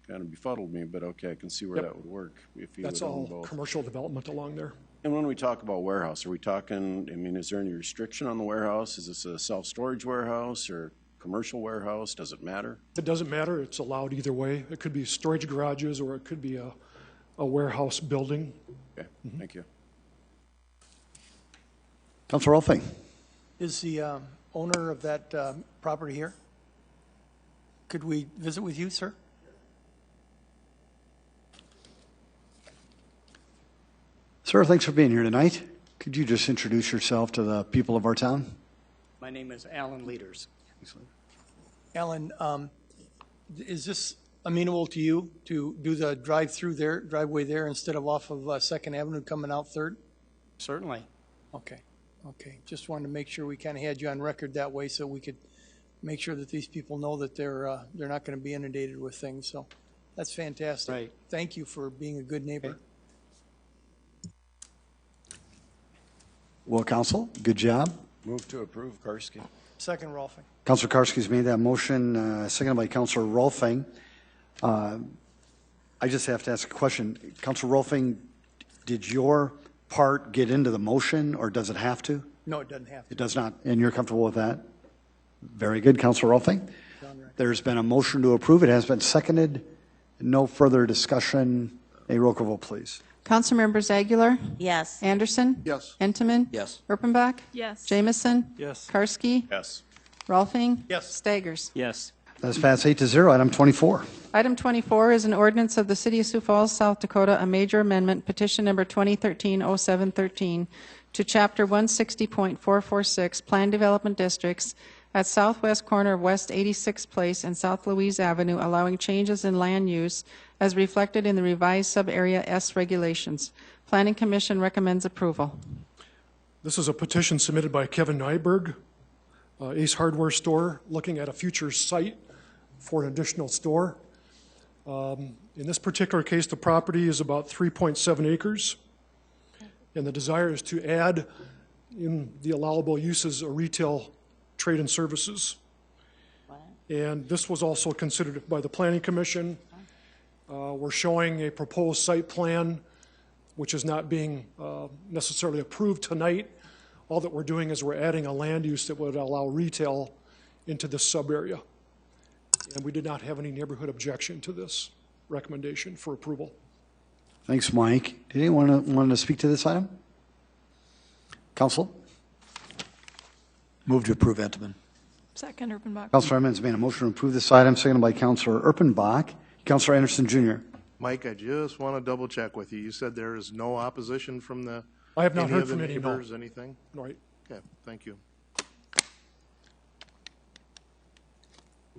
kind of befuddled me, but okay, I can see where Yep. that would work if you That's would own all both. commercial development along there. And when we talk about warehouse, are we talking, I mean, is there any restriction on the warehouse? Is this a self-storage warehouse or commercial warehouse? Does it matter? It doesn't matter. It's allowed either way. It could be storage garages or it could be a warehouse building. Okay, thank you. Councilor Rolfing. Is the owner of that property here? Could we visit with you, sir? Sir, thanks for being here tonight. Could you just introduce yourself to the people of our town? My name is Alan Leaders. Alan, is this amenable to you to do the driveway there instead of off of 2nd Avenue coming out 3rd? Certainly. Okay, okay. Just wanted to make sure we kind of had you on record that way so we could make sure that these people know that they're not going to be inundated with things. So that's fantastic. Right. Thank you for being a good neighbor. Okay. Well, Council, good job. Move to approve, Karski. Second, Rolfing. Councilor Karski's made that motion, seconded by Councilor Rolfing. I just have to ask a question. Councilor Rolfing, did your part get into the motion, or does it have to? No, it doesn't have to. It does not, and you're comfortable with that? Very good, Councilor Rolfing. There's been a motion to approve. It has been seconded. No further discussion. A roll call vote, please. Councilmembers Aguilar? Yes. Anderson? Yes. Entenmann? Yes. Erpenbach? Yes. Jamison? Yes. Karski? Yes. Rolfing? Yes. Staggers? Yes. That's passed 8-0. Item 24. Item 24 is an ordinance of the City of Sioux Falls, South Dakota, a major amendment, petition number 2013-0713, to Chapter 160.446, Plan Development Districts, at southwest corner of West 86th Place and South Louise Avenue, allowing changes in land use as reflected in the revised sub-area S regulations. Planning Commission recommends approval. This is a petition submitted by Kevin Nyberg, Ace Hardware Store, looking at a future site for an additional store. In this particular case, the property is about 3.7 acres, and the desire is to add in the allowable uses a retail trade and services. And this was also considered by the Planning Commission. We're showing a proposed site plan, which is not being necessarily approved tonight. All that we're doing is we're adding a land use that would allow retail into this sub-area. And we did not have any neighborhood objection to this recommendation for approval. Thanks, Mike. Did anyone want to speak to this item? Council? Move to approve, Entenmann. Second, Erpenbach. Councilor Edmonds made a motion to approve this item, seconded by Councilor Erpenbach. Councilor Anderson Jr. Mike, I just want to double check with you. You said there is no opposition from the I have not any heard of the from any, no. neighbors, anything? Right. Okay, thank you.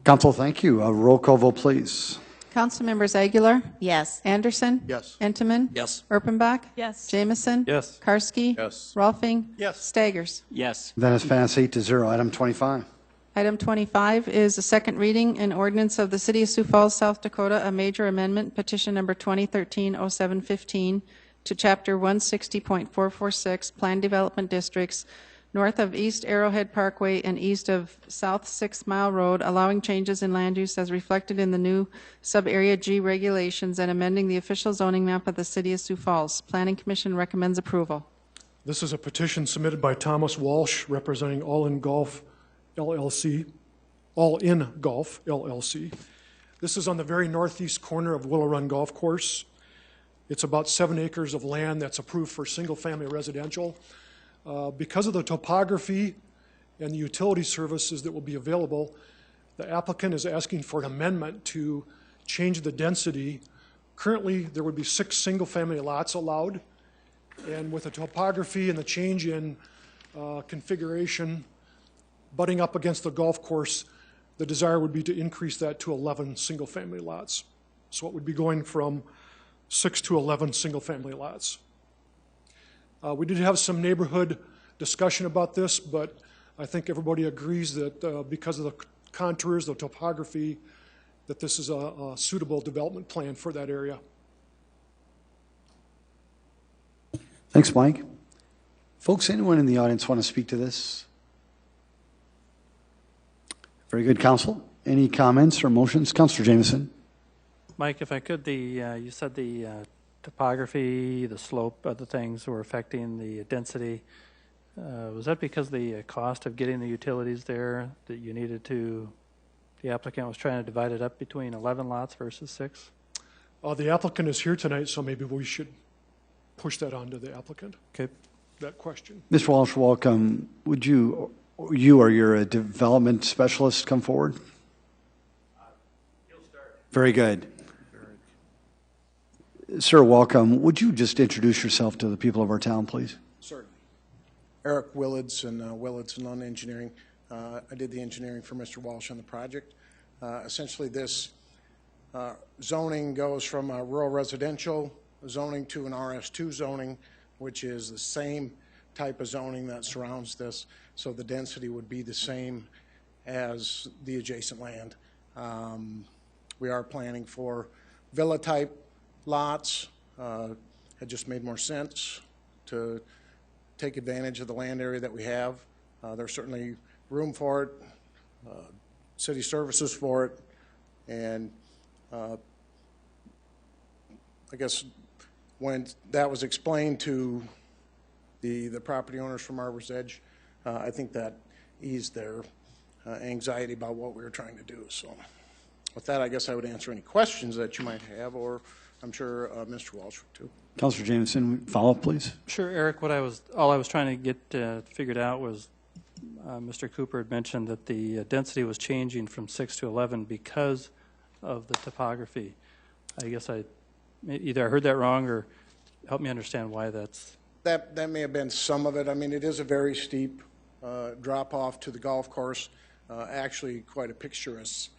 Council, thank you. Roll call vote, please. Council members Aguilar? Yes. Anderson? Yes. Entenmann? Yes. Erpenbach? Yes. Jamison? Yes. Karski? Yes. Rolfing? Yes. Staggers? Yes. That is passed 8-0. Item 25. Item 25 is a second reading and ordinance of the City of Sioux Falls, South Dakota, a major amendment, petition number 2013-0715 to Chapter 160.446, Plan Development Districts, north of East Arrowhead Parkway and east of South 6 Mile Road, allowing changes in land use as reflected in the new Sub-Area G regulations and amending the official zoning map of the City of Sioux Falls. Planning Commission recommends approval. This is a petition submitted by Thomas Walsh, representing All In Golf LLC. All In Golf LLC. This is on the very northeast corner of Willow Run Golf Course. It's about 7 acres of land that's approved for single-family residential. Because of the topography and the utility services that will be available, the applicant is asking for an amendment to change the density. Currently, there would be 6 single-family lots allowed, and with the topography and the change in configuration butting up against the golf course, the desire would be to increase that to 11 single-family lots. So it would be going from 6 to 11 single-family lots. We did have some neighborhood discussion about this, but I think everybody agrees that because of the contours, the topography, that this is a suitable development plan for that area. Thanks, Mike. Folks, anyone in the audience want to speak to this? Very good, Council. Any comments or motions? Councilor Jamison. Mike, if I could, you said the topography, the slope of the things were affecting the density. Was that because the cost of getting the utilities there that you needed to, the applicant was trying to divide it up between 11 lots versus 6? The applicant is here tonight, so maybe we should push that on to the applicant. Okay. That question. Mr. Walsh, welcome. Would you or your development specialist come forward? Very good. Sir, welcome. Would you just introduce yourself to the people of our town, please? Certainly. Eric Willits and Willits and Lund Engineering. I did the engineering for Mr. Walsh on the project. Essentially, this zoning goes from a rural residential zoning to an RS2 zoning, which is the same type of zoning that surrounds this. So the density would be the same as the adjacent land. We are planning for villa-type lots. It just made more sense to take advantage of the land area that we have. There's certainly room for it, city services for it, and I guess when that was explained to the property owners from Arbor's Edge, I think that eased their anxiety about what we were trying to do. So with that, I guess I would answer any questions that you might have, or I'm sure Mr. Walsh would too. Councilor Jamison, follow up, please. Sure, Eric. All I was trying to get figured out was Mr. Cooper had mentioned that the density was changing from 6 to 11 because of the topography. I guess either I heard that wrong or help me understand why that's. That may have been some of it. I mean, it is a very steep drop off to the golf course. Actually, quite a picturesque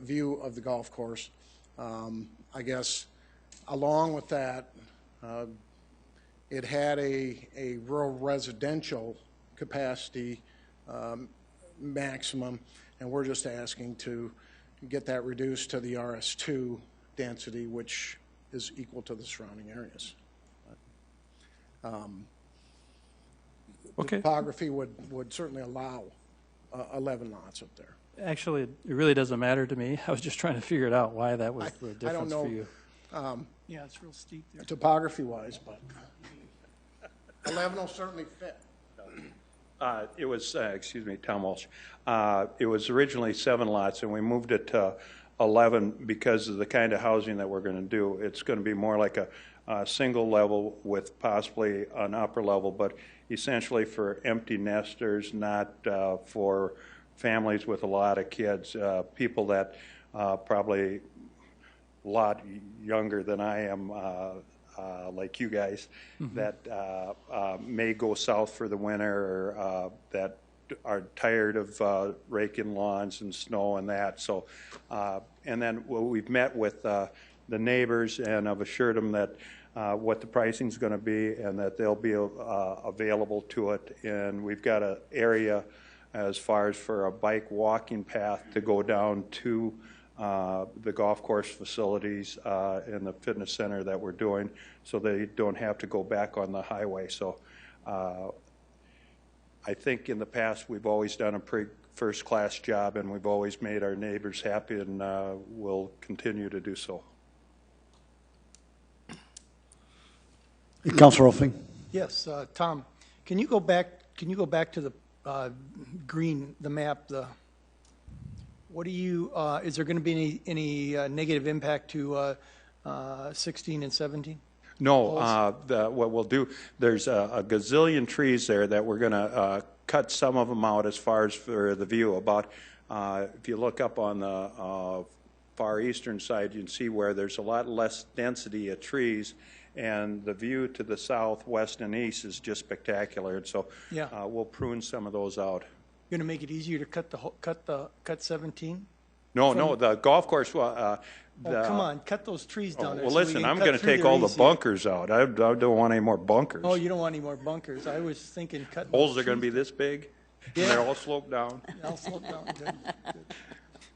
view of the golf course. I guess along with that, it had a rural residential capacity maximum, and we're just asking to get that reduced to the RS2 density, which is equal to the surrounding areas. Okay. The topography would certainly allow 11 lots up there. Actually, it really doesn't matter to me. I was just trying to figure it out why that was the I don't difference know, for you. Yeah, it's real steep there. Topography-wise, but 11 will certainly fit. It was, excuse me, Tom Walsh. It was originally 7 lots, and we moved it to 11 because of the kind of housing that we're going to do. It's going to be more like a single level with possibly an upper level, but essentially for empty nesters, not for families with a lot of kids, people that probably a lot younger than I am, like you guys, that may go south for the winter, or that are tired of raking lawns and snow and that. So, and then we've met with the neighbors, and I've assured them that what the pricing is going to be, and that they'll be available to it. And we've got an area as far as for a bike walking path to go down to the golf course facilities and the fitness center that we're doing, so they don't have to go back on the highway. So I think in the past we've always done a pretty first-class job, and we've always made our neighbors happy, and we'll continue to do so. Councilor Olfing. Yes, Tom, can you go back to the the map, what do you, is there going to be any negative impact to 16 and 17? No, what we'll do, there's a gazillion trees there that we're going to cut some of them out as far as for the view. About, if you look up on the far eastern side, you can see where there's a lot less density of trees, and the view to the south, west, and east is just spectacular. And so yeah. We'll prune some of those out. You're going to make it easier to cut 17? No, the golf course. Oh, come on, cut those trees down there. Well, so listen, I'm going to through take there all the easier. bunkers out. I don't want any more bunkers. Oh, you don't want any more bunkers. I was thinking cut. Holes are going to be this big. Yeah. And they're all sloped down. I'll slope down. Good.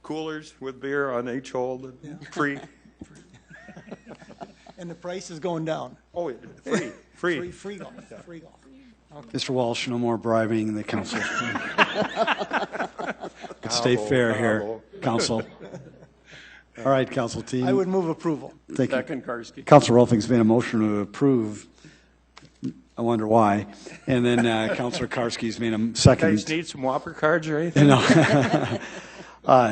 Coolers with beer on each hole. Yeah. Free. And the price is going down. Oh, free. Free golf. Free golf. Okay. Mr. Walsh, no more bribing the council. Stay fair here, council. All right, council team. I would move approval. Thank you. Second, Karski. Councilor Rolfing's made a motion to approve. I wonder why. And then Councilor Karski's made a second. You guys need some Whopper cards or anything? No.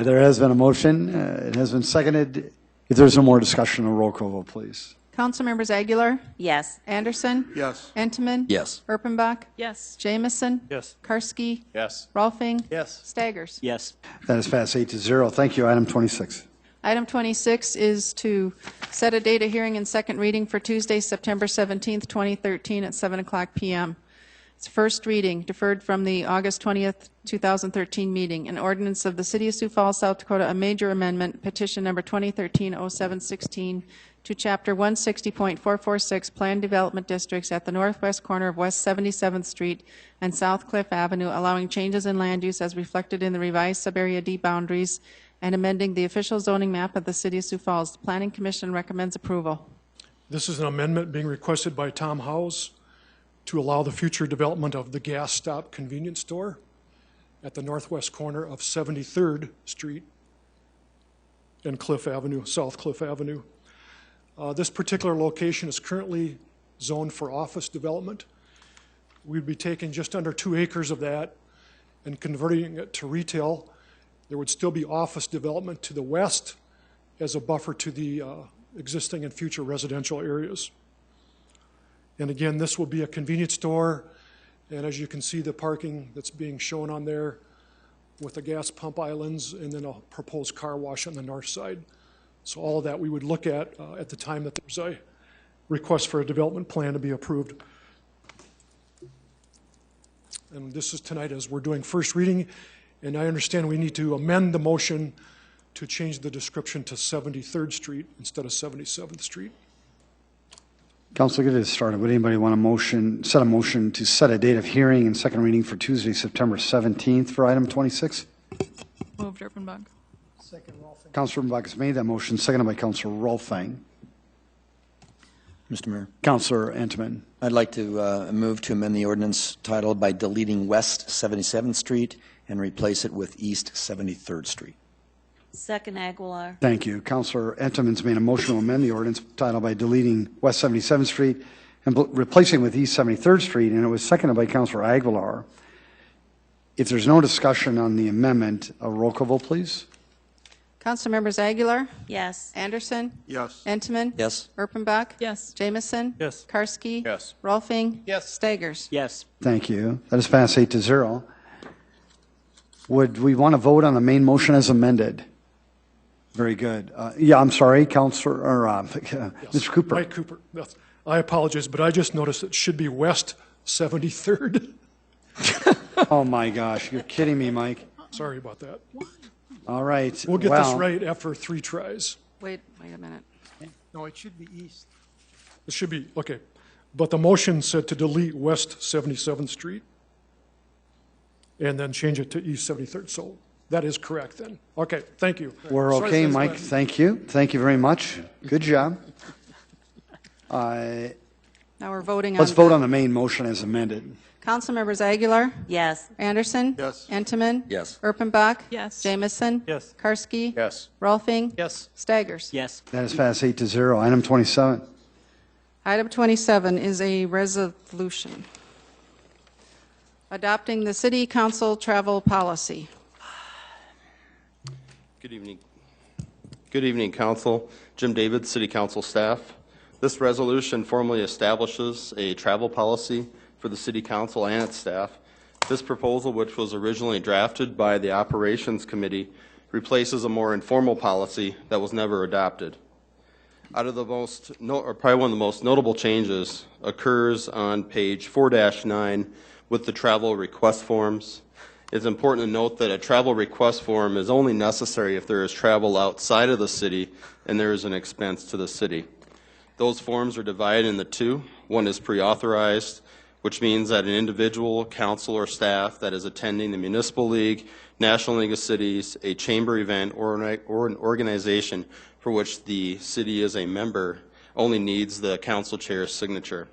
There has been a motion. It has been seconded. If there's no more discussion, a roll call vote, please. Councilmembers Aguilar? Yes. Anderson? Yes. Entman? Yes. Erpenbach? Yes. Jamison? Yes. Karski? Yes. Rolfing? Yes. Staggers? Yes. That is passed 8-0. Thank you. Item 26. Item 26 is to set a date of hearing and second reading for Tuesday, September 17th, 2013 at 7 o'clock p.m. It's first reading, deferred from the August 20th, 2013 meeting. An ordinance of the City of Sioux Falls, South Dakota, a major amendment, petition number 2013-0716 to Chapter 160.446 Planned Development Districts at the northwest corner of West 77th Street and South Cliff Avenue, allowing changes in land use as reflected in the revised Sub-Area D boundaries and amending the official zoning map of the City of Sioux Falls. The Planning Commission recommends approval. This is an amendment being requested by Tom Howes to allow the future development of the gas stop convenience store at the northwest corner of 73rd Street and Cliff Avenue, South Cliff Avenue. This particular location is currently zoned for office development. We'd be taking just under 2 acres of that and converting it to retail. There would still be office development to the west as a buffer to the existing and future residential areas. And again, this will be a convenience store, and as you can see, the parking that's being shown on there with the gas pump islands and then a proposed car wash on the north side. So all of that we would look at the time that there's a request for a development plan to be approved. And this is tonight as we're doing first reading, and I understand we need to amend the motion to change the description to 73rd Street instead of 77th Street. Council, get it started. Would anybody want set a motion to set a date of hearing and second reading for Tuesday, September 17th for item 26? Moved, Erpenbach. Second, Rolfing. Councilor Erpenbach has made that motion, seconded by Councilor Rolfing. Mr. Mayor. Councilor Entman. I'd like to move to amend the ordinance title by deleting West 77th Street and replace it with East 73rd Street. Second, Aguilar. Thank you. Councilor Entman's made a motion to amend the ordinance title by deleting West 77th Street and replacing it with East 73rd Street, and it was seconded by Councilor Aguilar. If there's no discussion on the amendment, a roll call vote, please. Council members Aguilar? Yes. Anderson? Yes. Entman? Yes. Erpenbach? Yes. Jamison? Yes. Karski? Yes. Rolfing? Yes. Staggers? Yes. Thank you. That is passed 8-0. Would we want to vote on the main motion as amended? Very good. Yeah, I'm sorry, Councilor, or Mr. Cooper. Mike Cooper. Yes. I apologize, but I just noticed it should be West 73rd. Oh, my gosh. You're kidding me, Mike. Sorry about that. All right. We'll get this right after 3 tries. Wait a minute. No, it should be east. It should be, okay. But the motion said to delete West 77th Street and then change it to East 73rd. So that is correct then. Okay, thank you. We're Sorry, okay, that's Mike. bad. Thank you. Thank you very much. Good job. Now we're voting on. Let's vote on the main motion as amended. Council members Aguilar? Yes. Anderson? Yes. Entman? Yes. Erpenbach? Yes. Jamison? Yes. Karski? Yes. Rolfing? Yes. Staggers? Yes. That is passed 8-0. Item 27. Item 27 is a resolution adopting the city council travel policy. Good evening. Good evening, Council. Jim David, City Council staff. This resolution formally establishes a travel policy for the City Council and its staff. This proposal, which was originally drafted by the Operations Committee, replaces a more informal policy that was never adopted. Out of the probably one of the most notable changes occurs on page 4-9 with the travel request forms. It's important to note that a travel request form is only necessary if there is travel outside of the city and there is an expense to the city. Those forms are divided into two. One is pre-authorized, which means that an individual, council, or staff that is attending the Municipal League, National League of Cities, a chamber event, or an organization for which the city is a member only needs the council chair's signature.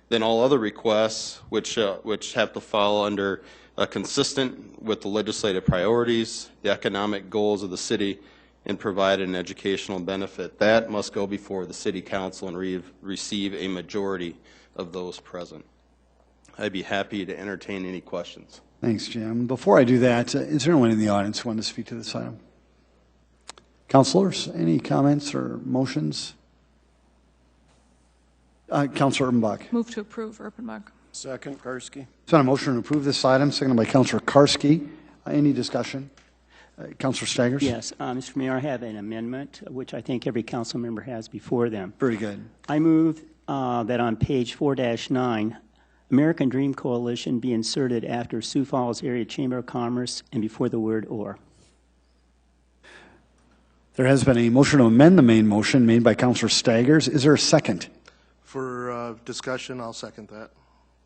Then all other requests, which have to fall under consistent with the legislative priorities, the economic goals of the city, and provide an educational benefit, that must go before the City Council and receive a majority of those present. I'd be happy to entertain any questions. Thanks, Jim. Before I do that, is there anyone in the audience who want to speak to this item? Councilors, any comments or motions? Councilor Erpenbach. Move to approve, Erpenbach. Second, Karski. It's on a motion to approve this item, seconded by Councilor Karski. Any discussion? Councilor Staggers? Yes, Mr. Mayor, I have an amendment, which I think every council member has before them. Very good. I move that on page 4-9, American Dream Coalition be inserted after Sioux Falls Area Chamber of Commerce and before the word or. There has been a motion to amend the main motion made by Councilor Staggers. Is there a second? For discussion, I'll second that.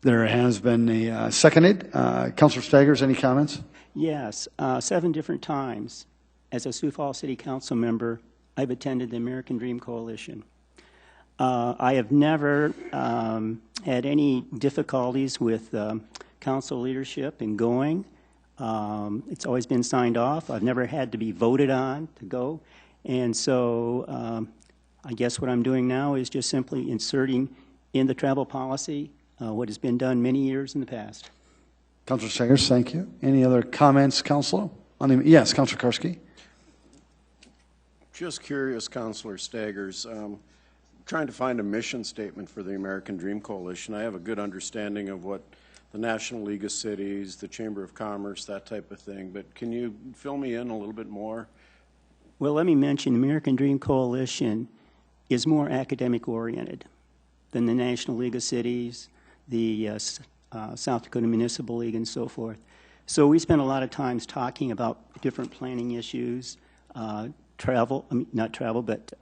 There has been a seconded. Councilor Staggers, any comments? Yes, 7 different times as a Sioux Falls City Council member, I've attended the American Dream Coalition. I have never had any difficulties with council leadership in going. It's always been signed off. I've never had to be voted on to go. And so I guess what I'm doing now is just simply inserting in the travel policy what has been done many years in the past. Councilor Staggers, thank you. Any other comments, Councilor? Yes, Councilor Karski. Just curious, Councilor Staggers. Trying to find a mission statement for the American Dream Coalition. I have a good understanding of what the National League of Cities, the Chamber of Commerce, that type of thing, but can you fill me in a little bit more? Well, let me mention the American Dream Coalition is more academic oriented than the National League of Cities, the South Dakota Municipal League, and so forth. So we spend a lot of times talking about different planning issues, not travel, but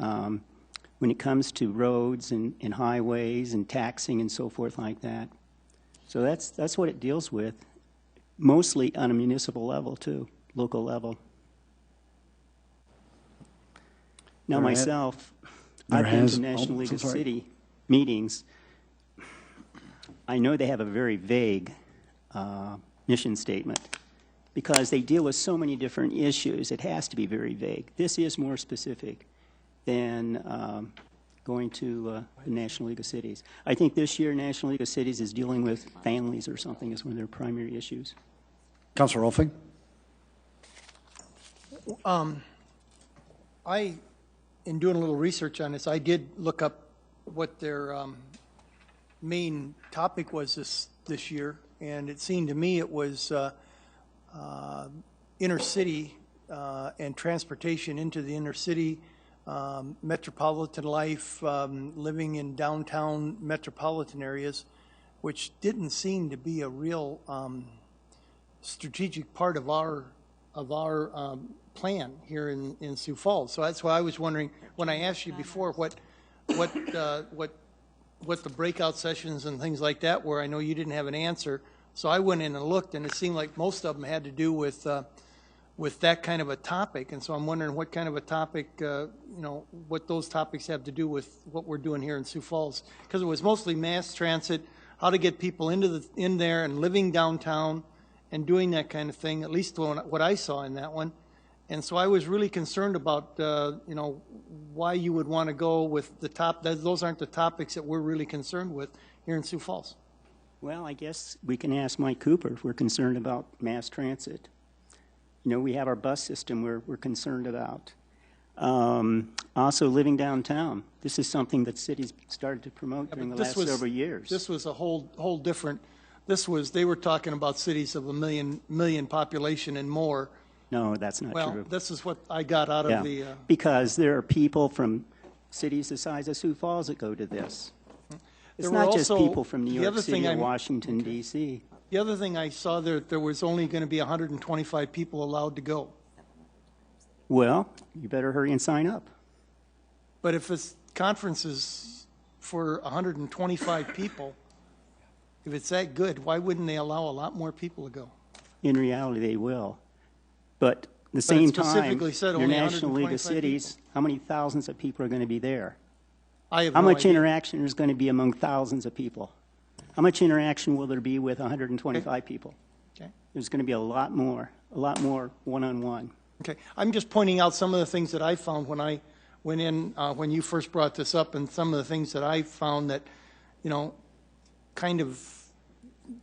when it comes to roads and highways and taxing and so forth like that. So that's what it deals with, mostly on a municipal level too, local level. Now myself, I've been to National League of City meetings. I know they have a very vague mission statement because they deal with so many different issues. It has to be very vague. This is more specific than going to the National League of Cities. I think this year National League of Cities is dealing with families or something as one of their primary issues. Councilor Rolfing? In doing a little research on this, I did look up what their main topic was this year, and it seemed to me it was inner city and transportation into the inner city, metropolitan life, living in downtown metropolitan areas, which didn't seem to be a real strategic part of our plan here in Sioux Falls. So that's why I was wondering, when I asked you before what the breakout sessions and things like that were, I know you didn't have an answer. So I went in and looked, and it seemed like most of them had to do with that kind of a topic. And so I'm wondering what kind of a topic, what those topics have to do with what we're doing here in Sioux Falls. Because it was mostly mass transit, how to get people in there and living downtown and doing that kind of thing, at least what I saw in that one. And so I was really concerned about, why you would want to go with the top. Those aren't the topics that we're really concerned with here in Sioux Falls. Well, I guess we can ask Mike Cooper if we're concerned about mass transit. We have our bus system we're concerned about. Also living downtown. This is something that cities started to promote during the last several years. This was a whole different, they were talking about cities of a million population and more. No, that's not true. Well, this is what I got out of the... because there are people from cities the size of Sioux Falls that go to this. It's not just people from New York City or Washington, D.C. The other thing I saw there was only going to be 125 people allowed to go. Well, you better hurry and sign up. But if this conference is for 125 people, if it's that good, why wouldn't they allow a lot more people to go? In reality, they will. But at the same time, your National League of Cities, how many thousands of people are going to be there? How much interaction is going to be among thousands of people? How much interaction will there be with 125 people? Okay. There's going to be a lot more one-on-one. Okay. I'm just pointing out some of the things that I found when I went in, when you first brought this up, and some of the things that I found that, kind of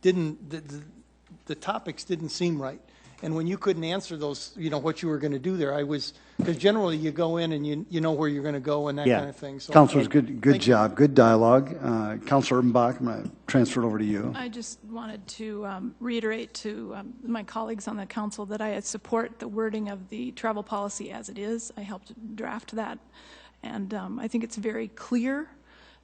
the topics didn't seem right. And when you couldn't answer those, what you were going to do there, because generally you go in and you know where you're going to go and that kind of thing. So, Councilors, good job, good dialogue. Councilor Urbanbach, I'm going to transfer it over to you. I just wanted to reiterate to my colleagues on the council that I support the wording of the travel policy as it is. I helped draft that, and I think it's very clear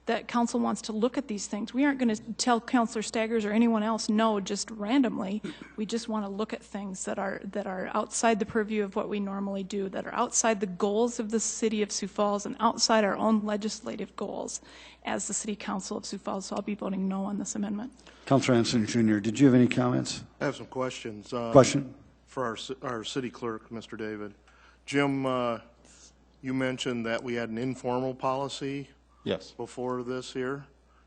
that council wants to look at these things. We aren't going to tell Councilor Staggers or anyone else no just randomly. We just want to look at things that are outside the purview of what we normally do, that are outside the goals of the city of Sioux Falls and outside our own legislative goals as the City Council of Sioux Falls. So I'll be voting no on this amendment. Councilor Anson Jr., did you have any comments? I have some questions. Question? For our city clerk, Mr. David. Jim, you mentioned that we had an informal policy. Yes. Before this here.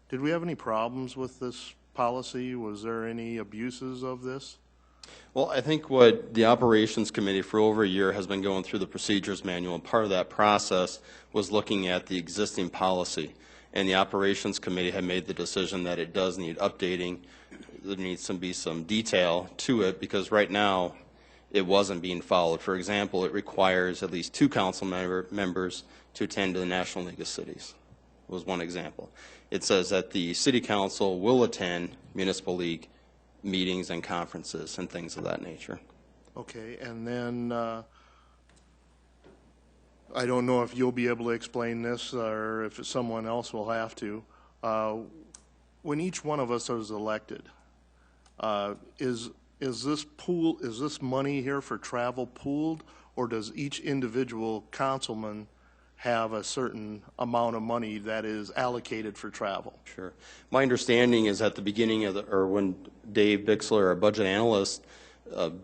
Did we have any problems with this policy? Was there any abuses of this? Well, I think what the Operations Committee for over a year has been going through the procedures manual, and part of that process was looking at the existing policy. And the Operations Committee had made the decision that it does need updating. There needs to be some detail to it because right now it wasn't being followed. For example, it requires at least 2 council members to attend to the National League of Cities. Was one example. It says that the City Council will attend Municipal League meetings and conferences and things of that nature. Okay, and then I don't know if you'll be able to explain this or if someone else will have to. When each one of us is elected, is this money here for travel pooled, or does each individual councilman have a certain amount of money that is allocated for travel. Sure. My understanding is at the beginning of or when Dave Bixler, our budget analyst,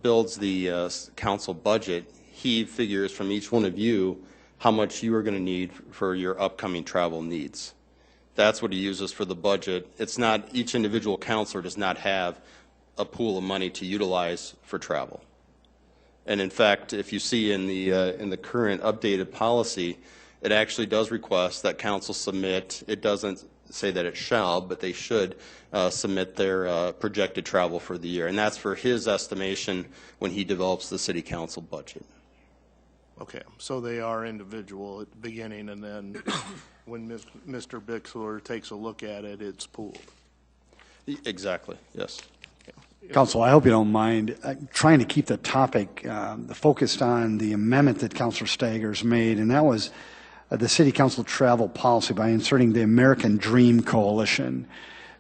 builds the council budget, he figures from each one of you how much you are going to need for your upcoming travel needs. That's what he uses for the budget. It's not, each individual counselor does not have a pool of money to utilize for travel. And in fact, if you see in the current updated policy, it actually does request that council submit, it doesn't say that it shall, but they should submit their projected travel for the year. And that's for his estimation when he develops the city council budget. Okay, so they are individual at the beginning, and then when Mr. Bixler takes a look at it, it's pooled. Exactly, yes. Council, I hope you don't mind trying to keep the topic focused on the amendment that Councilor Staggers made, and that was the City Council travel policy by inserting the American Dream Coalition.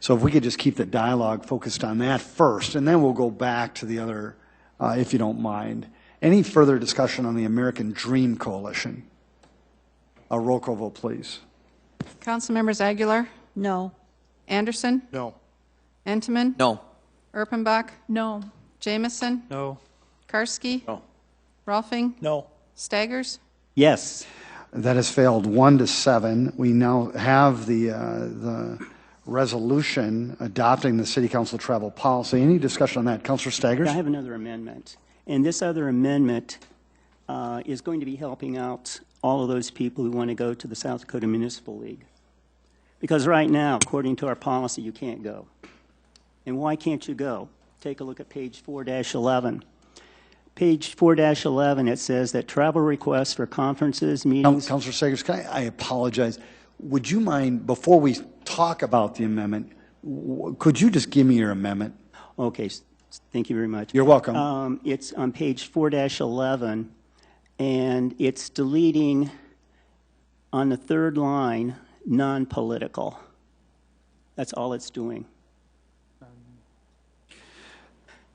So if we could just keep the dialogue focused on that first, and then we'll go back to the other, if you don't mind. Any further discussion on the American Dream Coalition? A roll call vote, please. Councilmembers Aguilar? No. Anderson? No. Entenmann? No. Erpenbach? No. Jamison? No. Karski? No. Rolfing? No. Staggers? Yes. That has failed 1-7. We now have the resolution adopting the City Council travel policy. Any discussion on that? Councilor Staggers? I have another amendment. And this other amendment is going to be helping out all of those people who want to go to the South Dakota Municipal League. Because right now, according to our policy, you can't go. And why can't you go? Take a look at page 4-11. Page 4-11, it says that travel requests for conferences, meetings... Councilor Staggers, I apologize. Would you mind, before we talk about the amendment, could you just give me your amendment? Okay, thank you very much. You're welcome. It's on page 4-11, and it's deleting on the third line, non-political. That's all it's doing.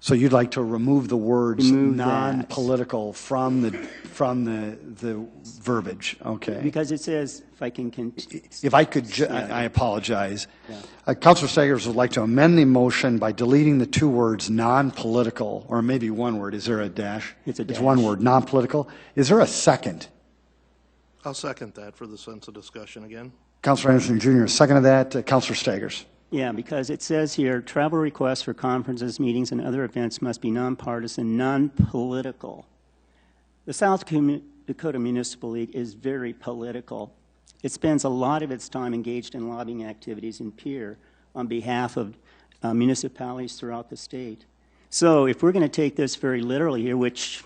So you'd like to remove the words Remove non-political from the verbiage, okay? Because it says, if I can... If I could, I apologize. Councilor Staggers would like to amend the motion by deleting the two words non-political, or maybe one word. Is there a dash? It's a dash. It's one word, non-political. Is there a second? I'll second that for the sense of discussion again. Councilor Anderson Jr., second of that. Councilor Staggers. Yeah, because it says here, travel requests for conferences, meetings, and other events must be nonpartisan, non-political. The South Dakota Municipal League is very political. It spends a lot of its time engaged in lobbying activities in Pierre on behalf of municipalities throughout the state. So if we're going to take this very literally here, which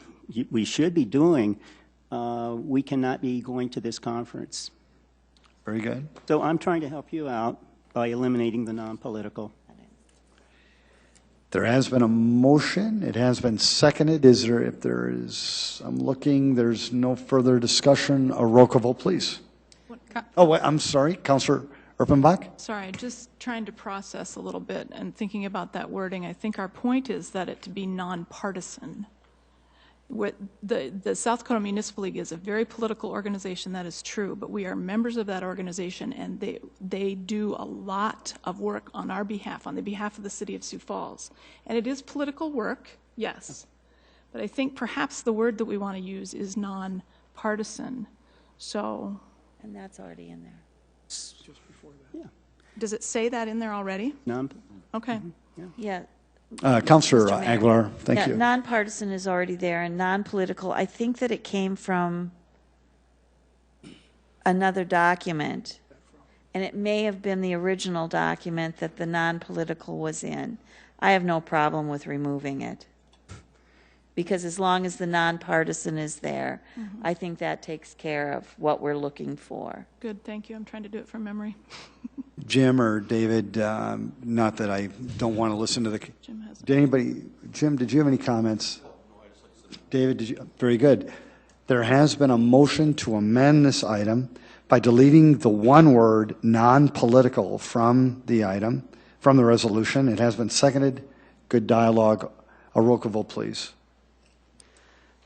we should be doing, we cannot be going to this conference. Very good. So I'm trying to help you out by eliminating the non-political. There has been a motion. It has been seconded. Is there, if there is, I'm looking, there's no further discussion. A roll call vote, please. Oh, wait, I'm sorry. Councilor Erpenbach? Sorry, just trying to process a little bit and thinking about that wording. I think our point is that it to be nonpartisan. The South Dakota Municipal League is a very political organization, that is true, but we are members of that organization, and they do a lot of work on our behalf, on the behalf of the city of Sioux Falls. And it is political work, yes, but I think perhaps the word that we want to use is nonpartisan. So... And that's already in there. Just before that. Yeah. Does it say that in there already? Okay. Yeah. Councilor Aguilar, thank you. Nonpartisan is already there, and non-political, I think that it came from another document, and it may have been the original document that the non-political was in. I have no problem with removing it, because as long as the nonpartisan is there, I think that takes care of what we're looking for. Good, thank you. I'm trying to do it from memory. Jim or David, not that I don't want to listen to the... Did anybody... Jim, did you have any comments? David, did you? Very good. There has been a motion to amend this item by deleting the one word non-political from the item, from the resolution. It has been seconded. Good dialogue. A roll call vote, please.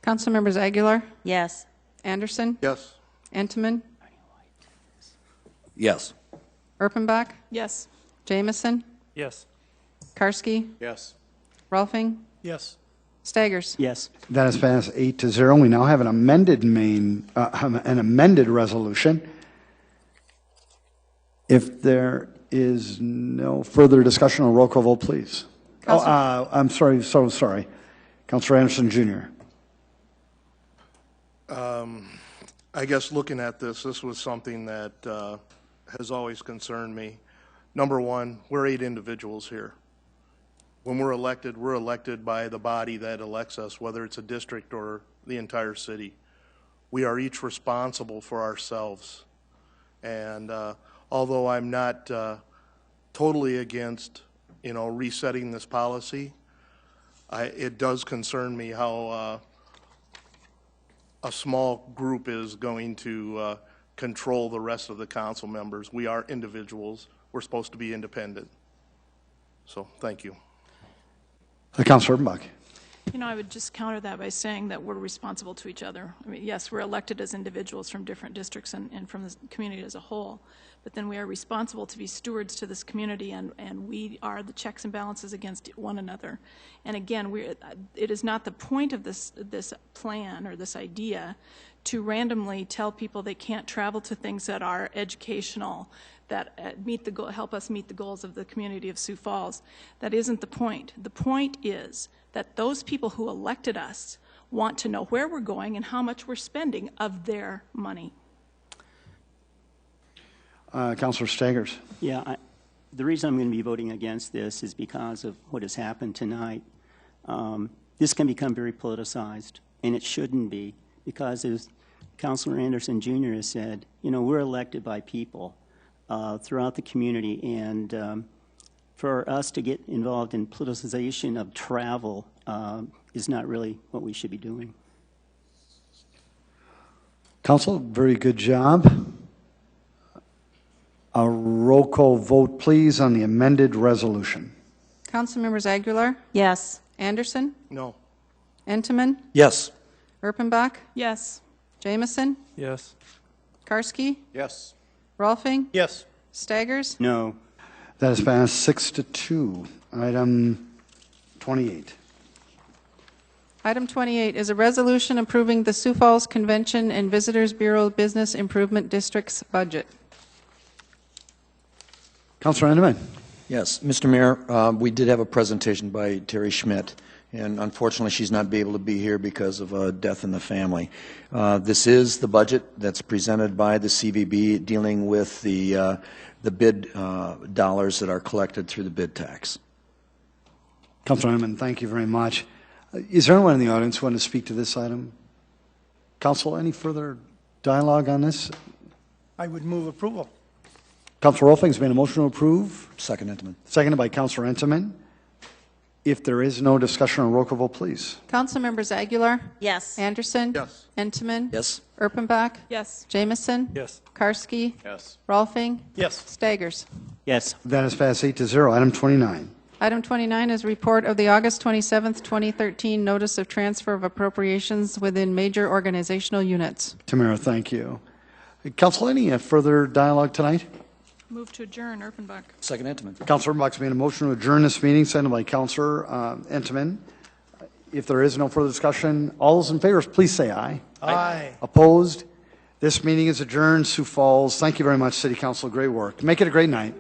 Councilmembers Aguilar? Yes. Anderson? Yes. Entenmann? Yes. Erpenbach, Yes. Jamison, Yes. Karski, Yes. Rolfing, Yes. Staggers. Yes. That is passed 8-0. We now have an amended resolution. If there is no further discussion, a roll call vote, please. I'm sorry, so sorry. Councilor Anderson, Jr. I guess looking at this was something that has always concerned me. Number one, we're 8 individuals here. When we're elected by the body that elects us, whether it's a district or the entire city. We are each responsible for ourselves. And although I'm not totally against, resetting this policy, it does concern me how a small group is going to control the rest of the council members. We are individuals. We're supposed to be independent. So, thank you. Councilor Erpenbach. I would just counter that by saying that we're responsible to each other. I mean, yes, we're elected as individuals from different districts and from the community as a whole, but then we are responsible to be stewards to this community, and we are the checks and balances against one another. And again, it is not the point of this plan or this idea to randomly tell people they can't travel to things that are educational, that help us meet the goals of the community of Sioux Falls. That isn't the point. The point is that those people who elected us want to know where we're going and how much we're spending of their money. Councilor Staggers. Yeah, the reason I'm going to be voting against this is because of what has happened tonight. This can become very politicized, and it shouldn't be, because as Councilor Anderson Jr. has said, we're elected by people throughout the community, and for us to get involved in politicization of travel is not really what we should be doing. Council, very good job. A roll call vote, please, on the amended resolution. Councilmembers Aguilar, Yes. Anderson, No. Entenmann, Yes. Erpenbach, Yes. Jamison, Yes. Karski, Yes. Rolfing, Yes. Staggers. No. That is passed 6-2. Item 28. Item 28 is a resolution approving the Sioux Falls Convention and Visitors Bureau Business Improvement District's budget. Councilor Entenmann. Yes, Mr. Mayor, we did have a presentation by Terry Schmidt, and unfortunately she's not able to be here because of a death in the family. This is the budget that's presented by the CVB dealing with the bid dollars that are collected through the bid tax. Councilor Entenmann, thank you very much. Is there anyone in the audience who want to speak to this item? Council, any further dialogue on this? I would move approval. Councilor Rolfing's made a motion to approve. Second, Entenmann. Seconded by Councilor Entenmann. If there is no discussion on roll call vote, please. Councilmembers Aguilar, Yes. Anderson, Yes. Entenmann, Yes. Erpenbach, Yes. Jamison, Yes. Karski, Yes. Rolfing, Yes. Staggers. Yes. That is passed 8-0. Item 29. Item 29 is report of the August 27th, 2013 Notice of Transfer of Appropriations within Major Organizational Units. Tamara, thank you. Council, any further dialogue tonight? Move to adjourn, Erpenbach. Second, Entenmann. Councilor Erpenbach's made a motion to adjourn this meeting, seconded by Councilor Entenmann. If there is no further discussion, all those in favor, please say aye. Aye. Opposed? This meeting is adjourned. Sioux Falls, thank you very much, City Council. Great work. Make it a great night.